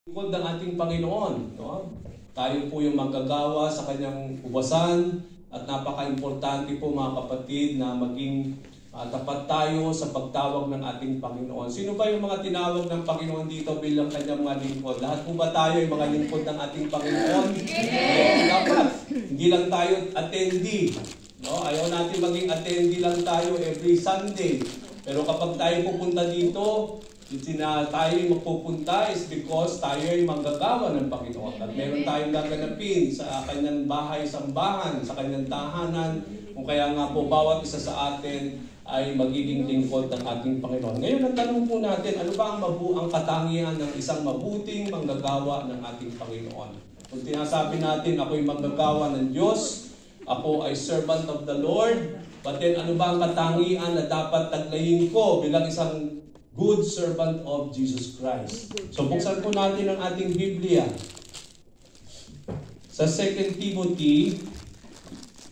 Lingkod ng ating Panginoon, no? Tayo po yung manggagawa sa kanyang ubasan at napaka-importante po mga kapatid na maging tapat tayo sa pagtawag ng ating Panginoon. Sino ba yung mga tinawag ng Panginoon dito bilang kanyang mga lingkod? Lahat po ba tayo yung mga lingkod ng ating Panginoon? Dapat. Hindi lang tayo attendee. No? Ayaw natin maging attendee lang tayo every Sunday. Pero kapag tayo pupunta dito, tayo magpupunta is because tayo ay manggagawa ng Panginoon. At meron tayong gaganapin sa kanyang bahay-sambahan, sa kanyang tahanan. Kung kaya nga po bawat isa sa atin ay magiging lingkod ng ating Panginoon. Ngayon, ang tanong po natin, ano ba ang katangian ng isang mabuting manggagawa ng ating Panginoon? Kung tinasabi natin, ako'y manggagawa ng Diyos, ako ay servant of the Lord, but then ano ba ang katangian na dapat taglayin ko bilang isang good servant of Jesus Christ? So buksan po natin ang ating Biblia sa 2 Timothy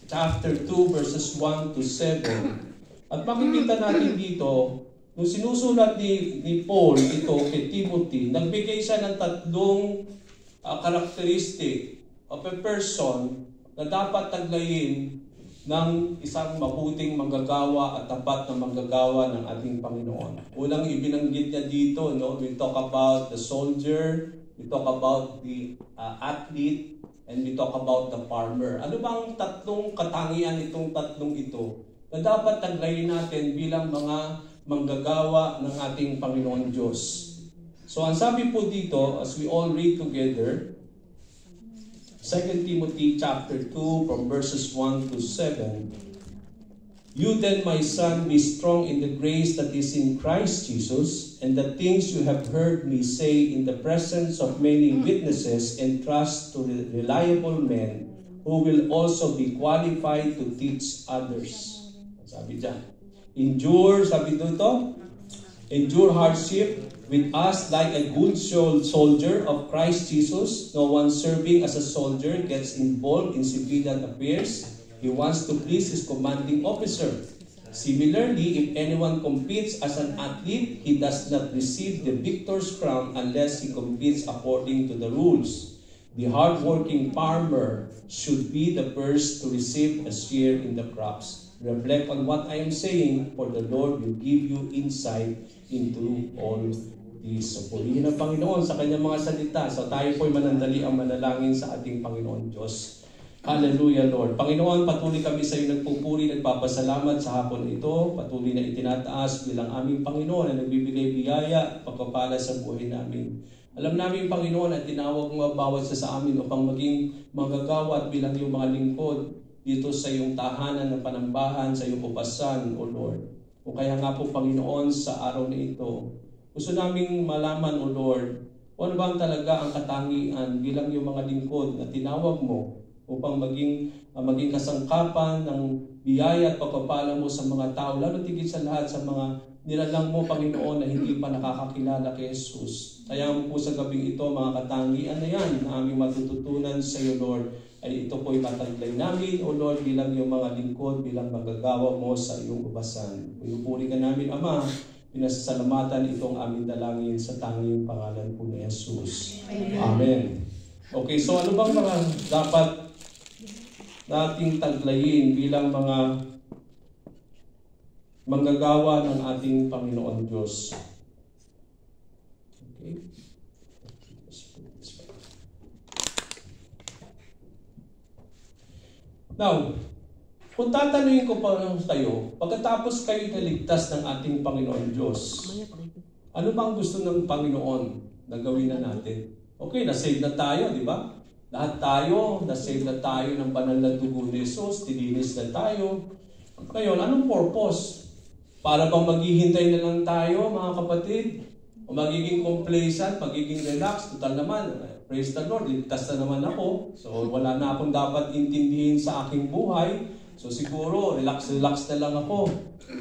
chapter 2 verses 1 to 7. At makikita natin dito, nung sinusulat ni Paul ito kay Timothy, nagbigay siya ng tatlong characteristic of a person na dapat taglayin ng isang mabuting manggagawa at tapat na manggagawa ng ating Panginoon. Unang ibinanggit niya dito, no? We talk about the soldier, we talk about the athlete, and we talk about the farmer. Ano bang tatlong katangian itong tatlong ito na dapat taglayin natin bilang mga manggagawa ng ating Panginoon Diyos? So ang sabi po dito, as we all read together, 2 Timothy chapter 2 from verses 1 to 7. You then, my son, be strong in the grace that is in Christ Jesus, and the things you have heard me say in the presence of many witnesses, entrust to reliable men who will also be qualified to teach others. Sabi dyan, sabi dito, endure hardship with us like a good soldier of Christ Jesus. No one serving as a soldier gets involved in civilian affairs. He wants to please his commanding officer. Similarly, if anyone competes as an athlete, he does not receive the victor's crown unless he competes according to the rules. The hard-working farmer should be the first to receive a share in the crops. Reflect on what I am saying, for the Lord will give you insight into all this. So purihin ang Panginoon sa kanyang mga salita. So tayo po'y manandali ang manalangin sa ating Panginoon Diyos. Hallelujah, Lord. Panginoon, patuloy kami sa iyo nagpupuri, nagpapasalamat sa hapon ito. Patuloy na itinataas bilang aming Panginoon na nagbibigay biyaya at pagpapala sa buhay namin. Alam namin, Panginoon, at tinawag mo bawat sa amin upang maging manggagawa at bilang yung mga lingkod dito sa iyong tahanan ng panambahan, sa iyong upasan, O Lord. O kaya nga po, Panginoon, sa araw na ito, gusto naming malaman, O Lord, kung ano bang talaga ang katangian bilang yung mga lingkod na tinawag mo upang maging kasangkapan ng biyaya at pagpapala mo sa mga tao, lalo tigit sa lahat sa mga nilalang mo, Panginoon, na hindi pa nakakakilala kay Jesus. Kaya po sa gabing ito, mga katangian na yan na aming matututunan sa iyo, Lord, ay ito po'y mataglay namin, O Lord, bilang yung mga lingkod, bilang magagawa mo sa iyong ubasan. Pinupuri ka namin, Ama, pinasasalamatan itong aming dalangin sa tanging pangalan po ni Jesus. Amen. Okay, so ano bang mga dapat nating taglayin bilang mga manggagawa ng ating Panginoon Diyos? Okay. Now, kung tatanungin ko pa kayo, pagkatapos kayo naligtas ng ating Panginoon Diyos, ano bang gusto ng Panginoon na gawin na natin? Okay, na-save na tayo, di ba? Lahat tayo, na-save na tayo ng banal na dugo ni Jesus, tilinis na tayo. Ngayon, anong purpose? Para bang maghihintay na lang tayo, mga kapatid? O magiging complacent, magiging relaxed? Total naman, praise the Lord, ligtas na naman ako. So wala na akong dapat intindihin sa aking buhay. So siguro, relax na lang ako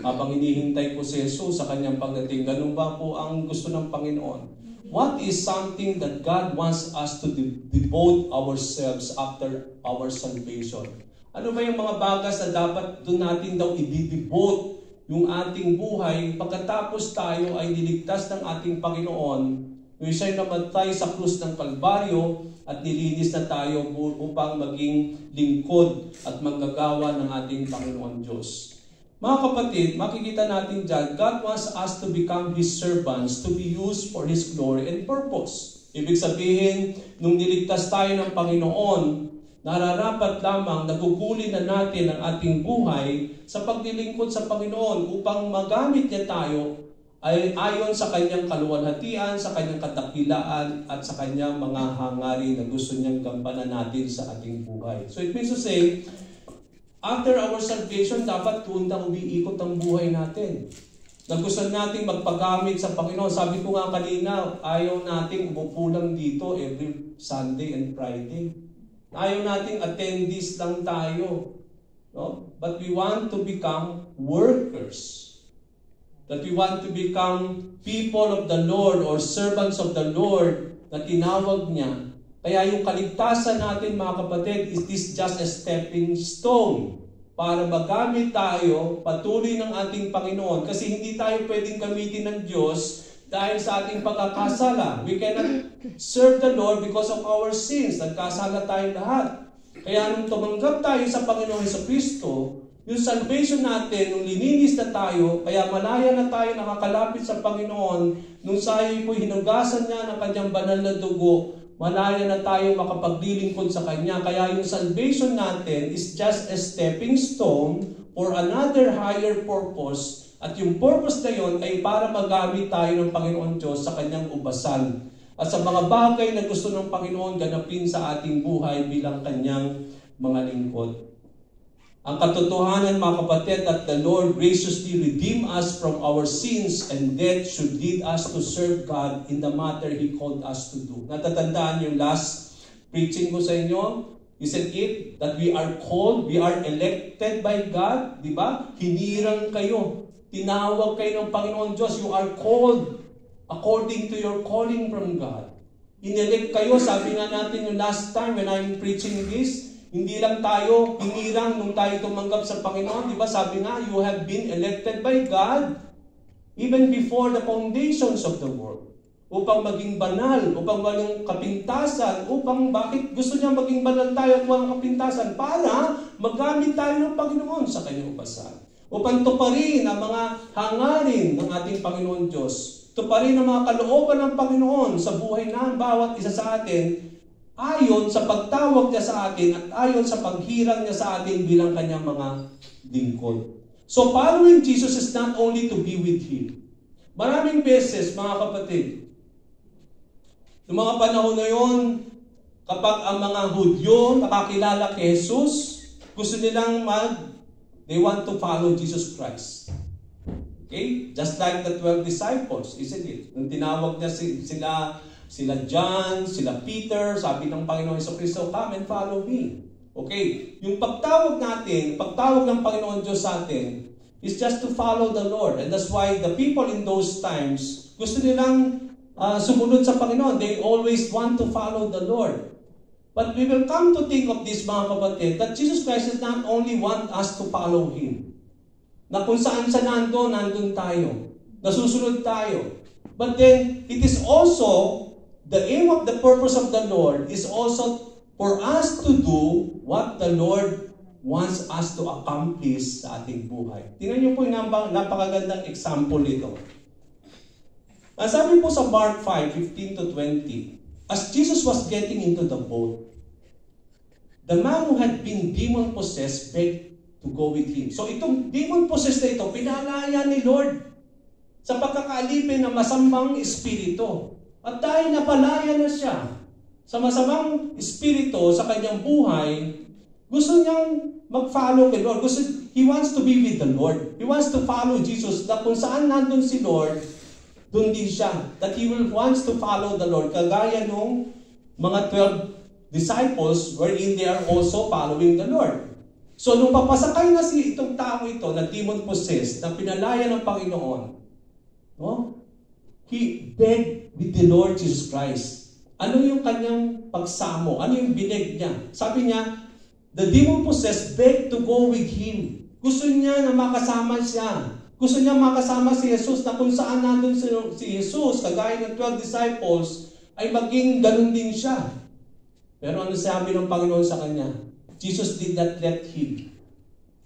habang hinihintay ko si Jesus sa kanyang pagdating. Ganun ba po ang gusto ng Panginoon? What is something that God wants us to devote ourselves after our salvation? Ano ba yung mga bagas na dapat doon natin daw i-devote? yung ating buhay pagkatapos tayo ay niligtas ng ating Panginoon Yung siya'y namatay sa krus ng Kalbaryo at nilinis na tayo upang maging lingkod at manggagawa ng ating Panginoon Diyos. Mga kapatid, makikita natin dyan, God wants us to become His servants to be used for His glory and purpose. Ibig sabihin, nung niligtas tayo ng Panginoon, nararapat lamang nagugulin na natin ang ating buhay sa paglilingkod sa Panginoon upang magamit niya tayo ay ayon sa kanyang kaluwalhatian, sa kanyang kadakilaan, at sa kanyang mga hangarin na gusto niyang gampanan natin sa ating buhay. So it means to say, after our salvation, dapat doon na umiikot ang buhay natin. Na gusto natin magpagamit sa Panginoon. Sabi ko nga kanina, ayaw nating umupo lang dito every Sunday and Friday. Ayaw nating attendees lang tayo. No? But we want to become workers. That we want to become people of the Lord or servants of the Lord na tinawag niya. Kaya yung kaligtasan natin, mga kapatid, is this just a stepping stone para magamit tayo patuloy ng ating Panginoon. Kasi hindi tayo pwedeng gamitin ng Diyos dahil sa ating pagkakasala. We cannot serve the Lord because of our sins. Nagkasala tayo lahat. Kaya nung tumanggap tayo sa Panginoon Jesucristo, yung salvation natin, nung lininis na tayo, kaya malaya na tayo nakakalapit sa Panginoon, nung sayo po hinugasan niya ng kanyang banal na dugo, malaya na tayo makapaglilingkod sa Kanya. Kaya yung salvation natin is just a stepping stone for another higher purpose. At yung purpose na yun ay para magamit tayo ng Panginoon Diyos sa Kanyang ubasan. At sa mga bagay na gusto ng Panginoon ganapin sa ating buhay bilang Kanyang mga lingkod. Ang katotohanan, mga kapatid, that the Lord graciously redeemed us from our sins and death should lead us to serve God in the matter He called us to do. Natatandaan yung last preaching ko sa inyo? Isn't it that we are called, we are elected by God? Di ba? Hinirang kayo. Tinawag kayo ng Panginoon Diyos. You are called according to your calling from God. Inelect kayo, sabi nga natin yung last time when I'm preaching this, hindi lang tayo hinirang nung tayo tumanggap sa Panginoon. Di ba? Sabi nga, you have been elected by God even before the foundations of the world. Upang maging banal, upang walang kapintasan, upang bakit gusto niya maging banal tayo at walang kapintasan? Para magamit tayo ng Panginoon sa kanyang upasan. Upang tuparin ang mga hangarin ng ating Panginoon Diyos. Tuparin ang mga kalooban ng Panginoon sa buhay ng bawat isa sa atin, ayon sa pagtawag niya sa atin at ayon sa paghirang niya sa atin bilang kanyang mga lingkod. So following Jesus is not only to be with Him. Maraming beses, mga kapatid, noong mga panahon na yun, kapag ang mga Hudyo nakakilala kay Jesus, gusto nilang they want to follow Jesus Christ. Okay? Just like the 12 disciples, isn't it? Nung tinawag niya sila John, sila Peter, sabi ng Panginoon Jesucristo, come and follow me. Okay, yung pagtawag natin, pagtawag ng Panginoon Diyos sa atin, is just to follow the Lord. And that's why the people in those times, gusto nilang sumunod sa Panginoon. They always want to follow the Lord. But we will come to think of this, mga kapatid, that Jesus Christ does not only want us to follow Him. Na kung saan siya nandun tayo. Nasusunod tayo. But then, it is also the aim of the purpose of the Lord is also for us to do what the Lord wants us to accomplish sa ating buhay. Tingnan niyo po yung napakagandang example nito. Sabi po sa Mark 5:15 to 20, as Jesus was getting into the boat, the man who had been demon-possessed begged to go with Him. So itong demon-possessed na ito, pinalaya ni Lord sa pagkakaalipin ng masamang espiritu. At dahil napalaya na siya sa masamang espiritu sa kanyang buhay, gusto niyang mag-follow kay Lord. He wants to be with the Lord. He wants to follow Jesus. Na kung saan nandun si Lord, dun din siya. That he wants to follow the Lord. Kagaya nung mga 12 disciples wherein they are also following the Lord. So nung papasakay na itong tao ito na demon-possessed, na pinalaya ng Panginoon, no? He begged with the Lord Jesus Christ. Ano yung kanyang pagsamo? Ano yung bineg niya? Sabi niya, the demon-possessed begged to go with Him. Gusto niya na makasama siya. Gusto niya makasama si Jesus na kung saan nandun si Jesus, kagaya ng 12 disciples, ay maging ganun din siya. Pero ano sabi ng Panginoon sa kanya? Jesus did not let him.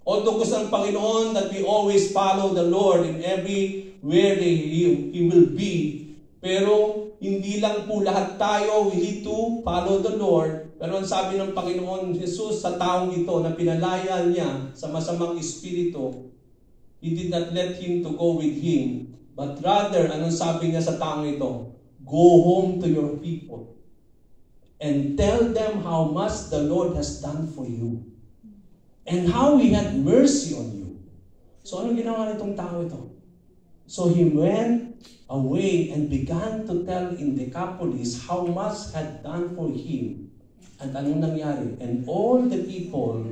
Although gusto ng Panginoon that we always follow the Lord in everywhere He will be, pero hindi lang po lahat tayo, we need to follow the Lord. Pero ang sabi ng Panginoon Jesus sa taong ito na pinalaya niya sa masamang espiritu, He did not let him to go with him, but rather, anong sabi niya sa taong ito? Go home to your people and tell them how much the Lord has done for you and how He had mercy on you. So anong ginawa nitong tao ito? So he went away and began to tell in Decapolis how much had done for him. At anong nangyari? And all the people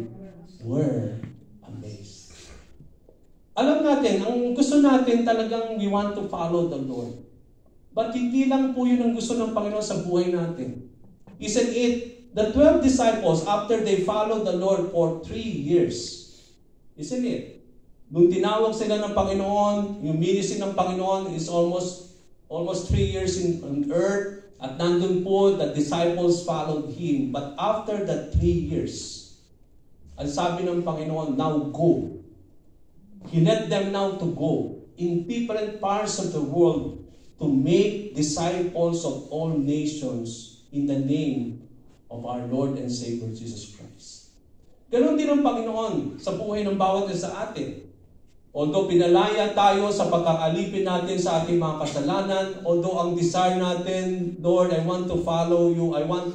were amazed. Alam natin, ang gusto natin talagang we want to follow the Lord. But hindi lang po yun ang gusto ng Panginoon sa buhay natin. Isn't it? The 12 disciples, after they followed the Lord for 3 years, isn't it? Nung tinawag sila ng Panginoon, yung ministry ng Panginoon is almost 3 years on earth, at nandun po, the disciples followed Him. But after that 3 years, ang sabi ng Panginoon, now go. He led them now to go in different parts of the world to make disciples of all nations in the name of our Lord and Savior Jesus Christ. Ganon din ang Panginoon sa buhay ng bawat isa sa atin. Although pinalaya tayo sa pagkakaalipin natin sa ating mga kasalanan, although ang desire natin, Lord, I want to follow you, I want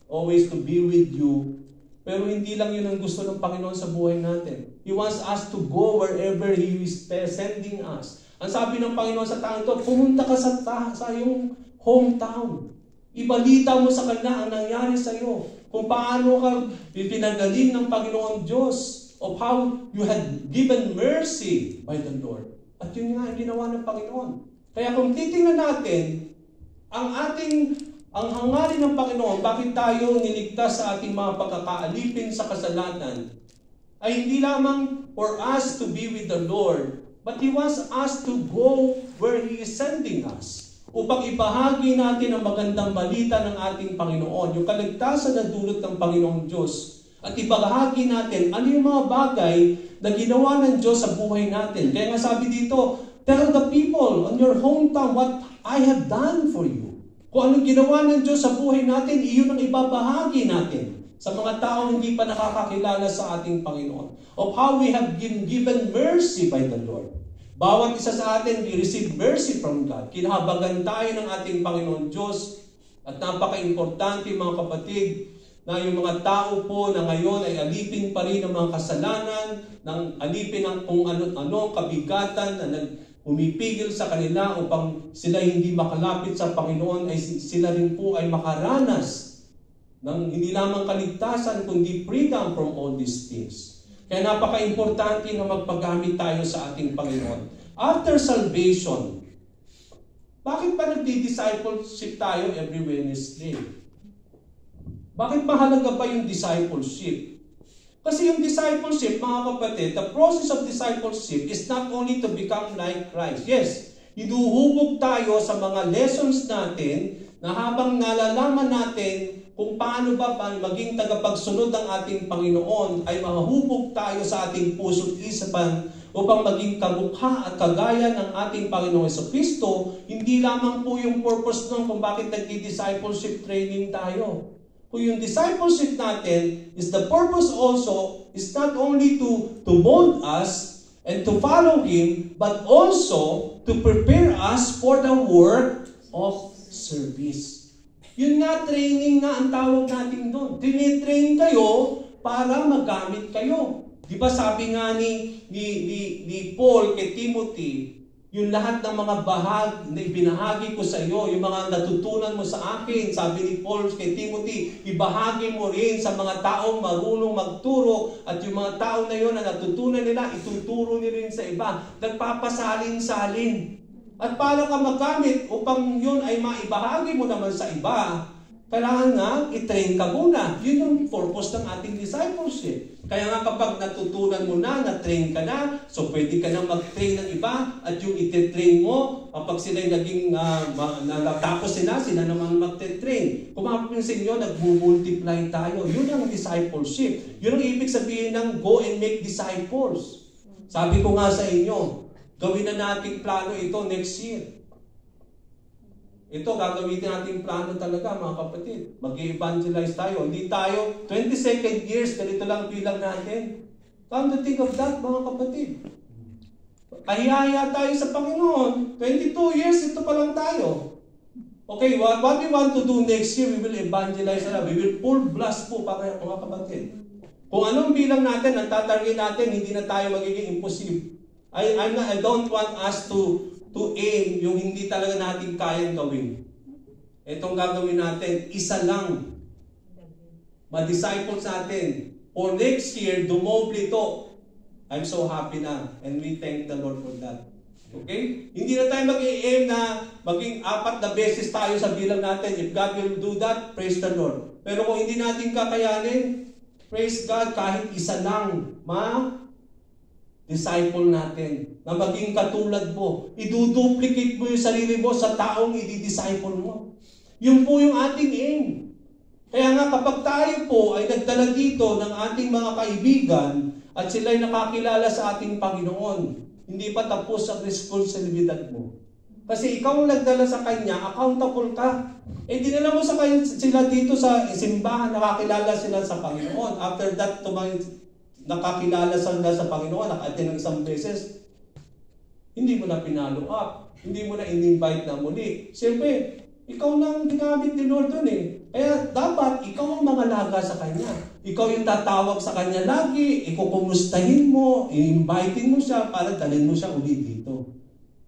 always to be with you, pero hindi lang yun ang gusto ng Panginoon sa buhay natin. He wants us to go wherever He is sending us. Ang sabi ng Panginoon sa taong ito, pumunta ka sa iyong hometown. Ibalita mo sa Kanya ang nangyari sa iyo. Kung paano ka pinagaling ng Panginoon Diyos, of how you had given mercy by the Lord. At yun nga ang ginawa ng Panginoon. Kaya kung titingnan natin, ang hangarin ng Panginoon, bakit tayo niligtas sa ating mga pagkakaalipin sa kasalanan, ay hindi lamang for us to be with the Lord, but He wants us to go where He is sending us. Upang ibahagi natin ang magandang balita ng ating Panginoon, yung kaligtasan na dulot ng Panginoong Diyos. At ibahagi natin ano yung mga bagay na ginawa ng Diyos sa buhay natin. Kaya nga sabi dito, tell the people on your hometown what I have done for you. Kung anong ginawa ng Diyos sa buhay natin, iyon ang ibabahagi natin sa mga taong hindi pa nakakakilala sa ating Panginoon. Of how we have been given mercy by the Lord. Bawat isa sa atin, we receive mercy from God. Kinahabagan tayo ng ating Panginoon Diyos. At napaka-importante mga kapatid, na yung mga tao po na ngayon ay alipin pa rin ng mga kasalanan, ng alipin ng kung ano kabigatan na umipigil sa kanila upang sila hindi makalapit sa Panginoon, ay sila rin po ay makaranas ng hindi lamang kaligtasan, kundi freedom from all these things. Kaya napaka-importante na magpagamit tayo sa ating Panginoon. After salvation, bakit ba nagdi-discipleship tayo every Wednesday? Bakit mahalaga pa yung discipleship? Kasi yung discipleship, mga kapatid, the process of discipleship is not only to become like Christ. Yes, hinuhubog tayo sa mga lessons natin na habang nalalaman natin kung paano ba maging tagapagsunod ng ating Panginoon, ay mahubog tayo sa ating puso't isipan upang maging kamukha at kagaya ng ating Panginoon Jesucristo. Hindi lamang po yung purpose nun kung bakit nagdi-discipleship training tayo. Kung yung discipleship natin is the purpose also is not only to mold us and to follow Him, but also to prepare us for the work of service. Yun nga, training nga ang tawag natin doon. Tinitrain kayo para magamit kayo. Di ba sabi nga ni Paul kay Timothy, yung lahat ng mga bahagi na ibinahagi ko sa iyo, yung mga natutunan mo sa akin, sabi ni Paul kay Timothy, ibahagi mo rin sa mga taong marunong magturo, at yung mga tao na yun na natutunan nila, ituturo nila rin sa iba. Nagpapasalin-salin. At para ka magamit upang yun ay maibahagi mo naman sa iba, Kailangan nga, i-train ka muna. Yun yung purpose ng ating discipleship. Kaya nga kapag natutunan mo na, na-train ka na, so pwede ka na mag-train ng iba, at yung iti-train mo, kapag sila'y naging natapos sila naman mag-train. Kung mapapansin nyo, nag-multiply tayo. Yun ang discipleship. Yun ang ibig sabihin ng go and make disciples. Sabi ko nga sa inyo, gawin na nating plano ito next year. Ito, gagamitin natin plano talaga, mga kapatid. Mag-evangelize tayo. Hindi tayo, 22nd years, ganito lang bilang natin. Come to think of that, mga kapatid. Kahiyaya tayo sa Panginoon. 22 years, ito pa lang tayo. Okay, what we want to do next year, we will evangelize na. We will full blast po, mga kapatid. Kung anong bilang natin, ang tatarget natin, hindi na tayo magiging imposible. I don't want us to aim yung hindi talaga natin kayang gawin. Itong gagawin natin, isa lang. Ma-disciples natin. For next year, dumoble ito. I'm so happy na. And we thank the Lord for that. Okay? Hindi na tayo mag-i-aim na maging 4 na beses tayo sa bilang natin. If God will do that, praise the Lord. Pero kung hindi natin kakayanin, praise God, kahit isa lang, disciple natin, na maging katulad mo. Iduduplicate mo yung sarili mo sa taong i-disciple mo. Yun po yung ating aim. Kaya nga kapag tayo po ay nagdala dito ng ating mga kaibigan at sila'y nakakilala sa ating Panginoon, hindi pa tapos ang responsibilidad mo. Kasi ikaw ang nagdala sa Kanya, accountable ka. Dinala mo sila dito sa simbahan, nakakilala sila sa Panginoon. After that, nakakilala sila sa Panginoon, naka-attend ng isang beses, hindi mo na pinalo up, hindi mo na in-invite na muli. Siyempre, ikaw nang ginamit ni Lord dun eh. Kaya dapat, ikaw ang mangalaga sa Kanya. Ikaw yung tatawag sa Kanya lagi, ikukumustahin mo, i-invitein mo siya para dalhin mo siya uli dito.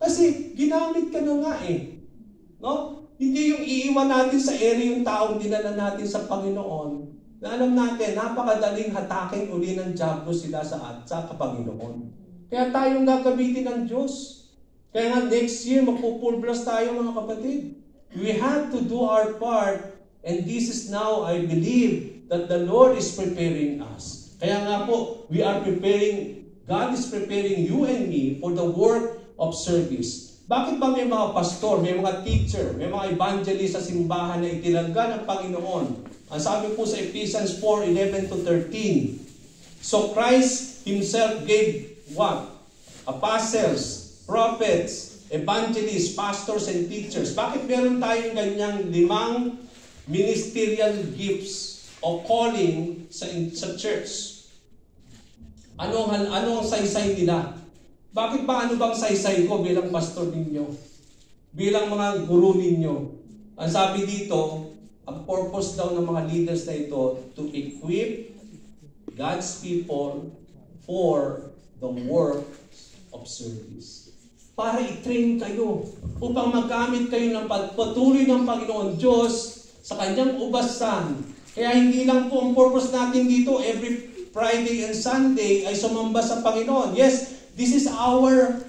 Kasi, ginamit ka na nga eh. No? Hindi yung iiwan natin sa area yung taong dinala natin sa Panginoon, na alam natin, napakadaling hatakin uli ng diablo sila sa Panginoon. Kaya tayong gagamitin ng Diyos. Kaya nga next year, magpupulblas tayo mga kapatid. We have to do our part, and this is now, I believe, that the Lord is preparing us. Kaya nga po, we are preparing, God is preparing you and me for the work of service. Bakit ba may mga pastor, may mga teacher, may mga evangelist sa simbahan na itinalaga ng Panginoon? Ang sabi po sa Ephesians 4:11-13, so Christ Himself gave what? Apostles, prophets, evangelists, pastors, and teachers. Bakit meron tayong ganyang 5 ministerial gifts o calling sa church? Ano ang saysay nila? Bakit ba ano bang saysay ko bilang pastor ninyo? Bilang mga guru ninyo? Ang sabi dito, ang purpose daw ng mga leaders na ito, to equip God's people for the work of service. Para i-train kayo upang magamit kayo ng pagpatuloy ng Panginoon Diyos sa Kanyang ubasan. Kaya hindi lang po ang purpose natin dito every Friday and Sunday ay sumamba sa Panginoon. Yes, this is our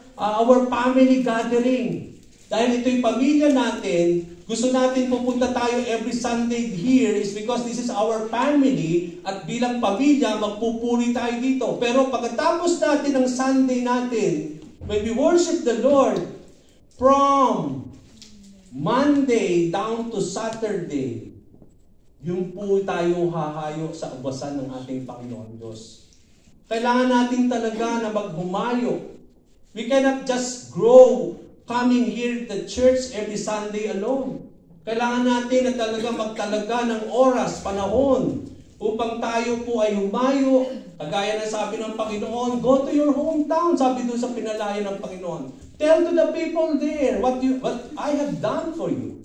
family gathering. Dahil ito'y pamilya natin, gusto natin pupunta tayo every Sunday here is because this is our family at bilang pamilya, magpupuri tayo dito. Pero pagkatapos natin ng Sunday natin, when we worship the Lord, from Monday down to Saturday, yung po tayo hahayo sa ubasan ng ating Panginoon Diyos. Kailangan natin talaga na maghumayo. We cannot just grow coming here to the church every Sunday alone. Kailangan natin na talaga magtalaga ng oras, panahon, upang tayo po ay humayo. Kagaya na sabi ng Panginoon, go to your hometown, sabi doon sa pinalaya ng Panginoon. Tell to the people there what I have done for you,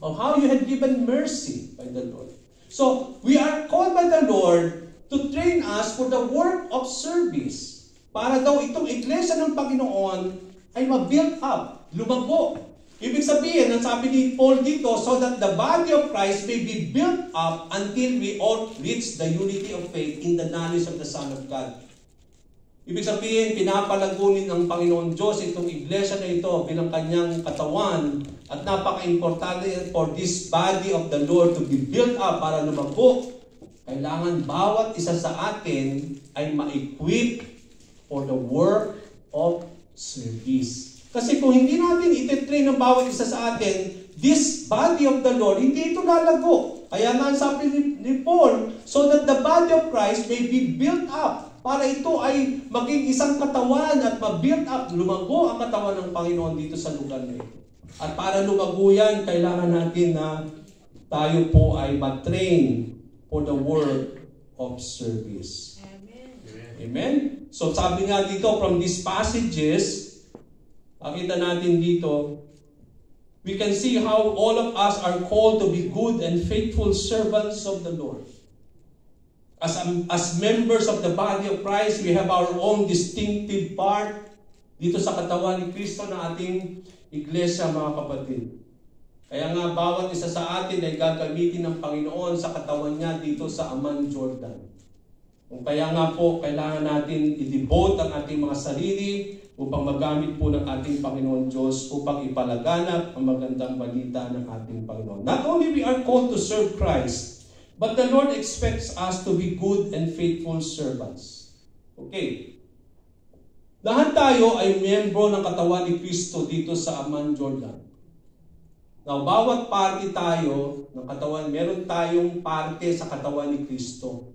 of how you have given mercy by the Lord. So, we are called by the Lord to train us for the work of service. Para daw itong iglesia ng Panginoon ay ma-build up, lumago. Ibig sabihin, ang sabi ni Paul dito, so that the body of Christ may be built up until we all reach the unity of faith in the knowledge of the Son of God. Ibig sabihin, pinapalagunin ng Panginoon Diyos itong iglesia na ito bilang kanyang katawan at napaka-importante for this body of the Lord to be built up para lumago. Kailangan bawat isa sa atin ay ma-equip for the work of service. Kasi kung hindi natin ititrain ng bawat isa sa atin, this body of the Lord, hindi ito lalago. Kaya nga sabi ni Paul, so that the body of Christ may be built up. Para ito ay maging isang katawan at ma-build up, lumago ang katawan ng Panginoon dito sa lugar na ito. At para lumago yan, kailangan natin na tayo po ay matrain for the work of service. Amen. Amen? So sabi nga dito, from these passages, makita natin dito, we can see how all of us are called to be good and faithful servants of the Lord. As members of the body of Christ, we have our own distinctive part dito sa katawan ni Kristo na ating iglesia, mga kapatid. Kaya nga, bawat isa sa atin ay gagamitin ng Panginoon sa katawan niya dito sa Amman, Jordan. Kung kaya nga po, kailangan natin i-devote ang ating mga sarili upang magamit po ng ating Panginoon Diyos upang ipalaganap ang magandang balita ng ating Panginoon. Not only we are called to serve Christ, but the Lord expects us to be good and faithful servants. Okay. Lahat tayo ay miyembro ng katawan ni Kristo dito sa Amman, Jordan. Now, bawat parte tayo ng katawan, meron tayong parte sa katawan ni Kristo.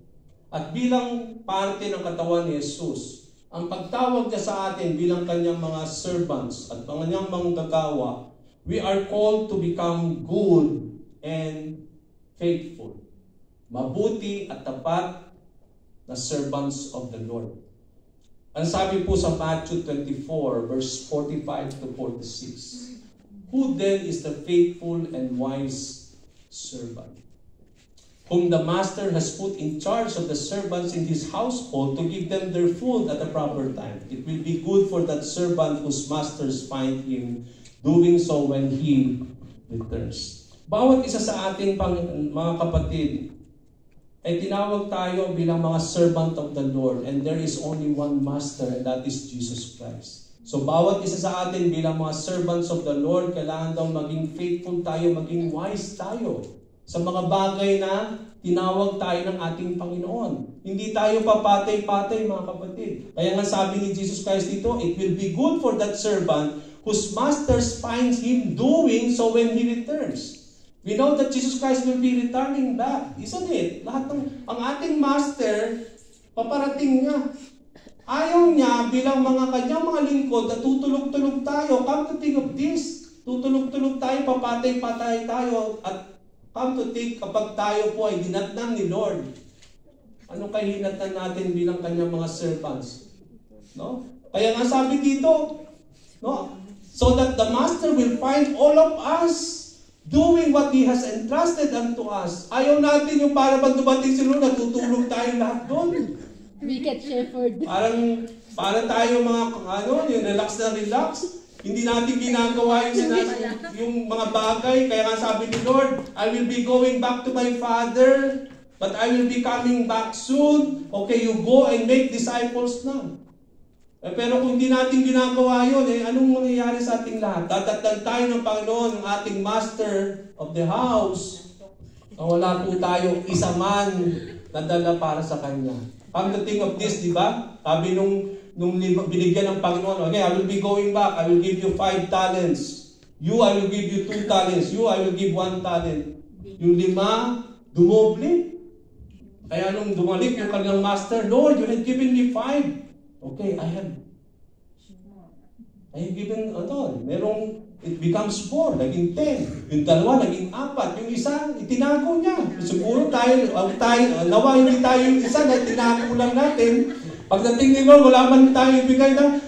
At bilang parte ng katawan ni Jesus, ang pagtawag niya sa atin bilang kanyang mga servants at kanyang manggagawa, we are called to become good and faithful. Mabuti at tapat na servants of the Lord. Ang sabi po sa Matthew 24, verse 45 to 46, who then is the faithful and wise servant, whom the master has put in charge of the servants in his household to give them their food at the proper time? It will be good for that servant whose masters find him doing so when he returns. Bawat isa sa ating mga kapatid, ay tinawag tayo bilang mga servant of the Lord, and there is only one master, and that is Jesus Christ. So bawat isa sa atin bilang mga servants of the Lord, kailangan daw maging faithful tayo, maging wise tayo sa mga bagay na tinawag tayo ng ating Panginoon. Hindi tayo papatay-patay, mga kapatid. Kaya nga sabi ni Jesus Christ dito, it will be good for that servant whose masters finds him doing so when he returns. We know that Jesus Christ will be returning back. Isn't it? Ang ating master, paparating niya. Ayaw niya bilang mga kanyang mga lingkod na tutulog-tulog tayo. Come to think of this. Tutulog-tulog tayo, papatay-patay tayo. At come to think kapag tayo po ay dinatnan ni Lord. Ano kay hinatnan natin bilang kanyang mga servants? No? Kaya nga sabi dito, no? So that the master will find all of us doing what He has entrusted unto us. Ayaw natin yung para pag dumating si Lord, natutulog tayo lahat doon. Wicked shepherd. Parang tayo mga, yung relax na relax. Hindi natin ginagawa yung mga bagay. Kaya nga sabi ni Lord, I will be going back to my Father, but I will be coming back soon. Okay, you go and make disciples na. Pero kung hindi natin ginagawa yun, anong mangyayari sa ating lahat? Tatatag tayo ng Panginoon, ng ating master of the house, na wala po tayo isa man na dala para sa Kanya. Come to think of this, di ba? Sabi nung binigyan ng Panginoon, okay, I will be going back, I will give you 5 talents. You, I will give you 2 talents. You, I will give 1 talent. Yung 5, dumoble. Kaya nung dumalik yung kanyang master, Lord, you had given me 5. Okay, I have given, it becomes 4, naging 10. Yung 2, naging 4. Yung isa, itinago niya. Siguro nawa hindi tayo yung isa na itinago lang natin. Pagdating ni Lord, wala man tayo ibigay na,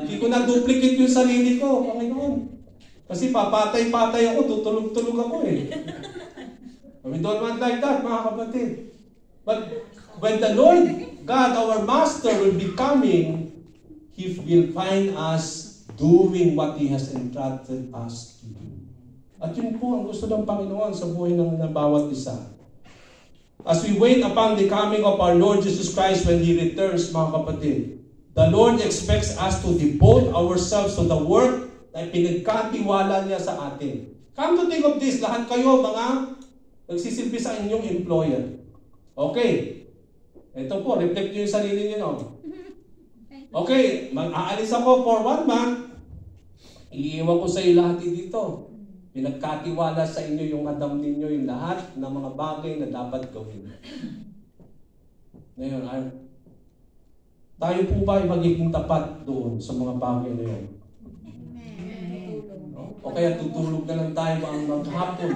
hindi ko na-duplicate yung sarili ko, Panginoon. Kasi papatay-patay ako, tutulog-tulog ako eh. We don't want like that, mga kapatid. But when the Lord God, our Master, will be coming, He will find us doing what He has entrusted us to do. At yun po ang gusto ng Panginoon sa buhay ng bawat isa. As we wait upon the coming of our Lord Jesus Christ when He returns, mga kapatid, the Lord expects us to devote ourselves to the work na pinagkatiwala niya sa atin. Come to think of this, lahat kayo mga nagsisilbi sa inyong employer. Okay. Ito po, reflect nyo yung sarili nyo. No? Okay, mag-aalis ako for 1 month. Iiwan ko sa iyo lahat dito. Pinagkatiwala sa inyo yung madam ninyo, yung lahat ng mga bagay na dapat gawin. Ngayon, tayo po ba ay magiging tapat doon sa mga bagay na yun? No? O kaya tutulog na lang tayo ang maghapon.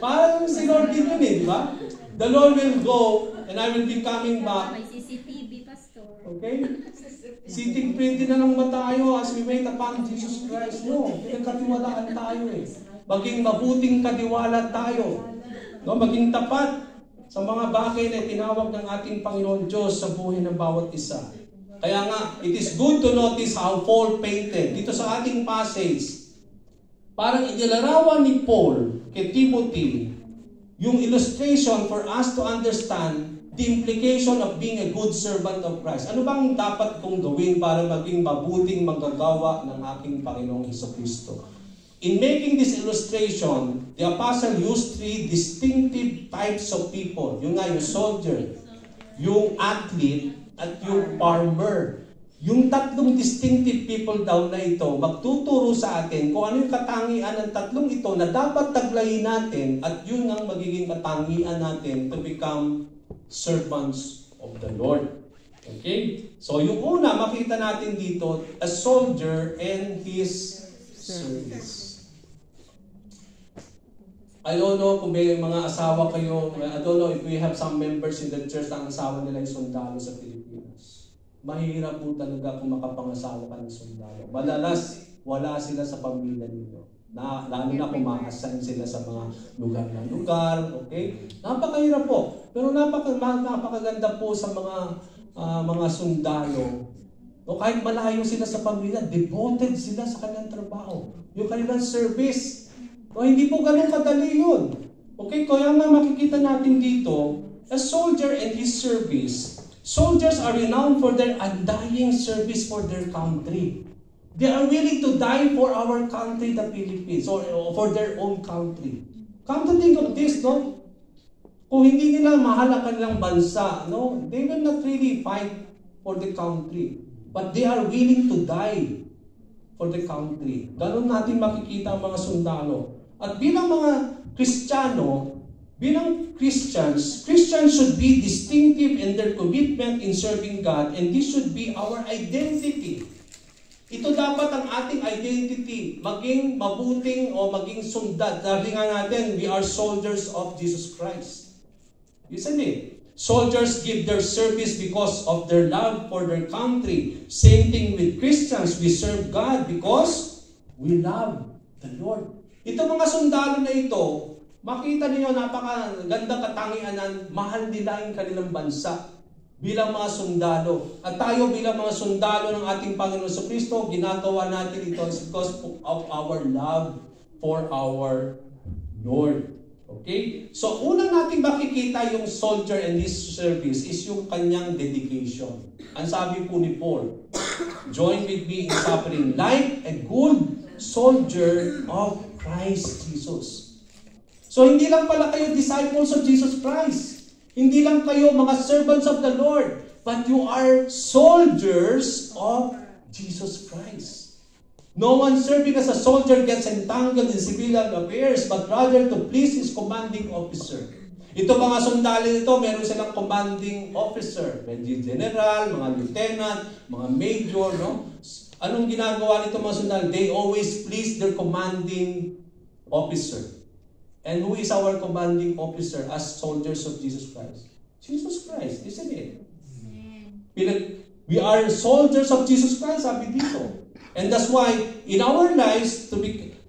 Parang si Lord din yun di ba? The Lord will go and I will be coming back. May CCTV, Pastor. Okay? Sitting pretty na lang ba tayo as we wait upon Jesus Christ? No, pinagkatiwalaan tayo Maging mabuting katiwala tayo. No, maging tapat sa mga bagay na tinawag ng ating Panginoon Diyos sa buhay ng bawat isa. Kaya nga, it is good to notice how Paul painted. Dito sa ating passage, parang inilarawan ni Paul kay Timothy yung illustration for us to understand the implication of being a good servant of Christ. Ano bang dapat kong gawin para maging mabuting manggagawa ng aking Panginoong Hesukristo? In making this illustration, the apostle used 3 distinctive types of people. Yung nga, yung soldier, yung athlete, at yung farmer. Yung 3 distinctive people daw na ito, magtuturo sa atin kung ano yung katangian ng 3 ito na dapat taglayin natin at yun ang magiging katangian natin to become servants of the Lord. Okay? So yung una, makita natin dito, a soldier and his service. I don't know kung may mga asawa kayo, I don't know if we have some members in the church na ang asawa nila ay sundalo sa Pilipinas. Mahirap po talaga kung makapangasawa ka ng sundalo. Madalas, wala sila sa pamilya nito. Lalo na kung ma-assign sila sa mga lugar na lugar, okay? Napakahirap po. Pero napakaganda po sa mga sundalo. O kahit malayo sila sa pamilya, devoted sila sa kanilang trabaho. Yung kanilang service. O hindi po ganun kadali yun. Okay, kaya nga makikita natin dito, a soldier and his service. Soldiers are renowned for their undying service for their country. They are willing to die for our country, the Philippines, or for their own country. Come to think of this, no? Kung hindi nila mahal ang kanilang bansa, no? They will not really fight for the country. But they are willing to die for the country. Ganun natin makikita ang mga sundalo. At bilang mga Kristiyano, bilang Christians should be distinctive in their commitment in serving God, and this should be our identity. Ito dapat ang ating identity, maging mabuting o maging sundad. Sabi nga natin, we are soldiers of Jesus Christ. Isn't it? Soldiers give their service because of their love for their country. Same thing with Christians, we serve God because we love the Lord. Ito mga sundalo na ito, makita niyo napakaganda katangian ng mahal nila yung kanilang bansa bilang mga sundalo. At tayo bilang mga sundalo ng ating Panginoon sa Kristo, ginagawa natin ito because of our love for our Lord. Okay? So, unang natin makikita yung soldier and his service is yung kanyang dedication. Ang sabi po ni Paul, join with me in suffering like a good soldier of Christ Jesus. So, hindi lang pala kayo disciples of Jesus Christ. Hindi lang kayo mga servants of the Lord, but you are soldiers of Jesus Christ. No one serving as a soldier gets entangled in civilian affairs, but rather to please his commanding officer. Ito mga sundalo nito, meron silang commanding officer. May general, mga lieutenant, mga major, no? Anong ginagawa nito mga sundalo? They always please their commanding officer. And who is our commanding officer as soldiers of Jesus Christ? Jesus Christ, isn't it? We are soldiers of Jesus Christ, sabi dito. And that's why in our lives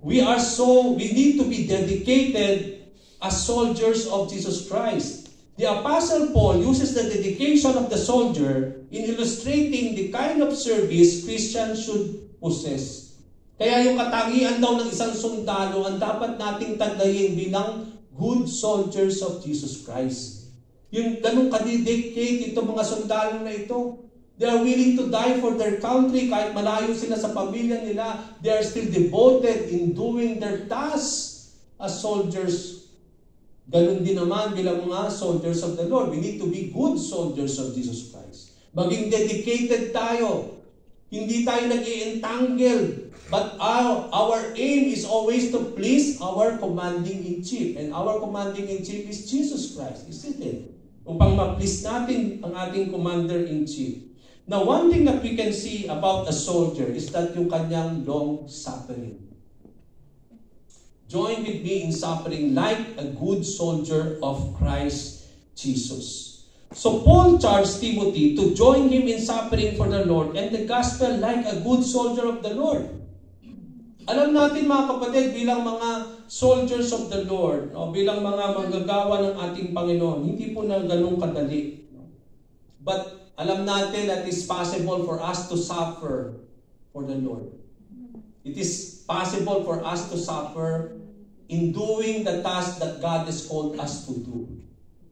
we need to be dedicated as soldiers of Jesus Christ. The Apostle Paul uses the dedication of the soldier in illustrating the kind of service Christians should possess. Kaya yung katangian daw ng isang sundalo ang dapat nating taglayin bilang good soldiers of Jesus Christ. Yung ganun kadedicate itong mga sundalo na ito. They are willing to die for their country kahit malayo sila sa pamilya nila. They are still devoted in doing their tasks as soldiers. Ganun din naman bilang mga soldiers of the Lord. We need to be good soldiers of Jesus Christ. Maging dedicated tayo. Hindi tayo nag-i-entangle. But our aim is always to please our commanding-in-chief. And our commanding-in-chief is Jesus Christ, isn't it? Upang ma-please natin ang ating commander-in-chief. Now, one thing that we can see about a soldier is that yung kanyang long-suffering. Join with me in suffering like a good soldier of Christ Jesus. So Paul charged Timothy to join him in suffering for the Lord and the gospel like a good soldier of the Lord. Alam natin mga kapatid, bilang mga soldiers of the Lord, o bilang mga manggagawa ng ating Panginoon, hindi po na ganun kadali. But alam natin that it's possible for us to suffer for the Lord. It is possible for us to suffer in doing the task that God has called us to do.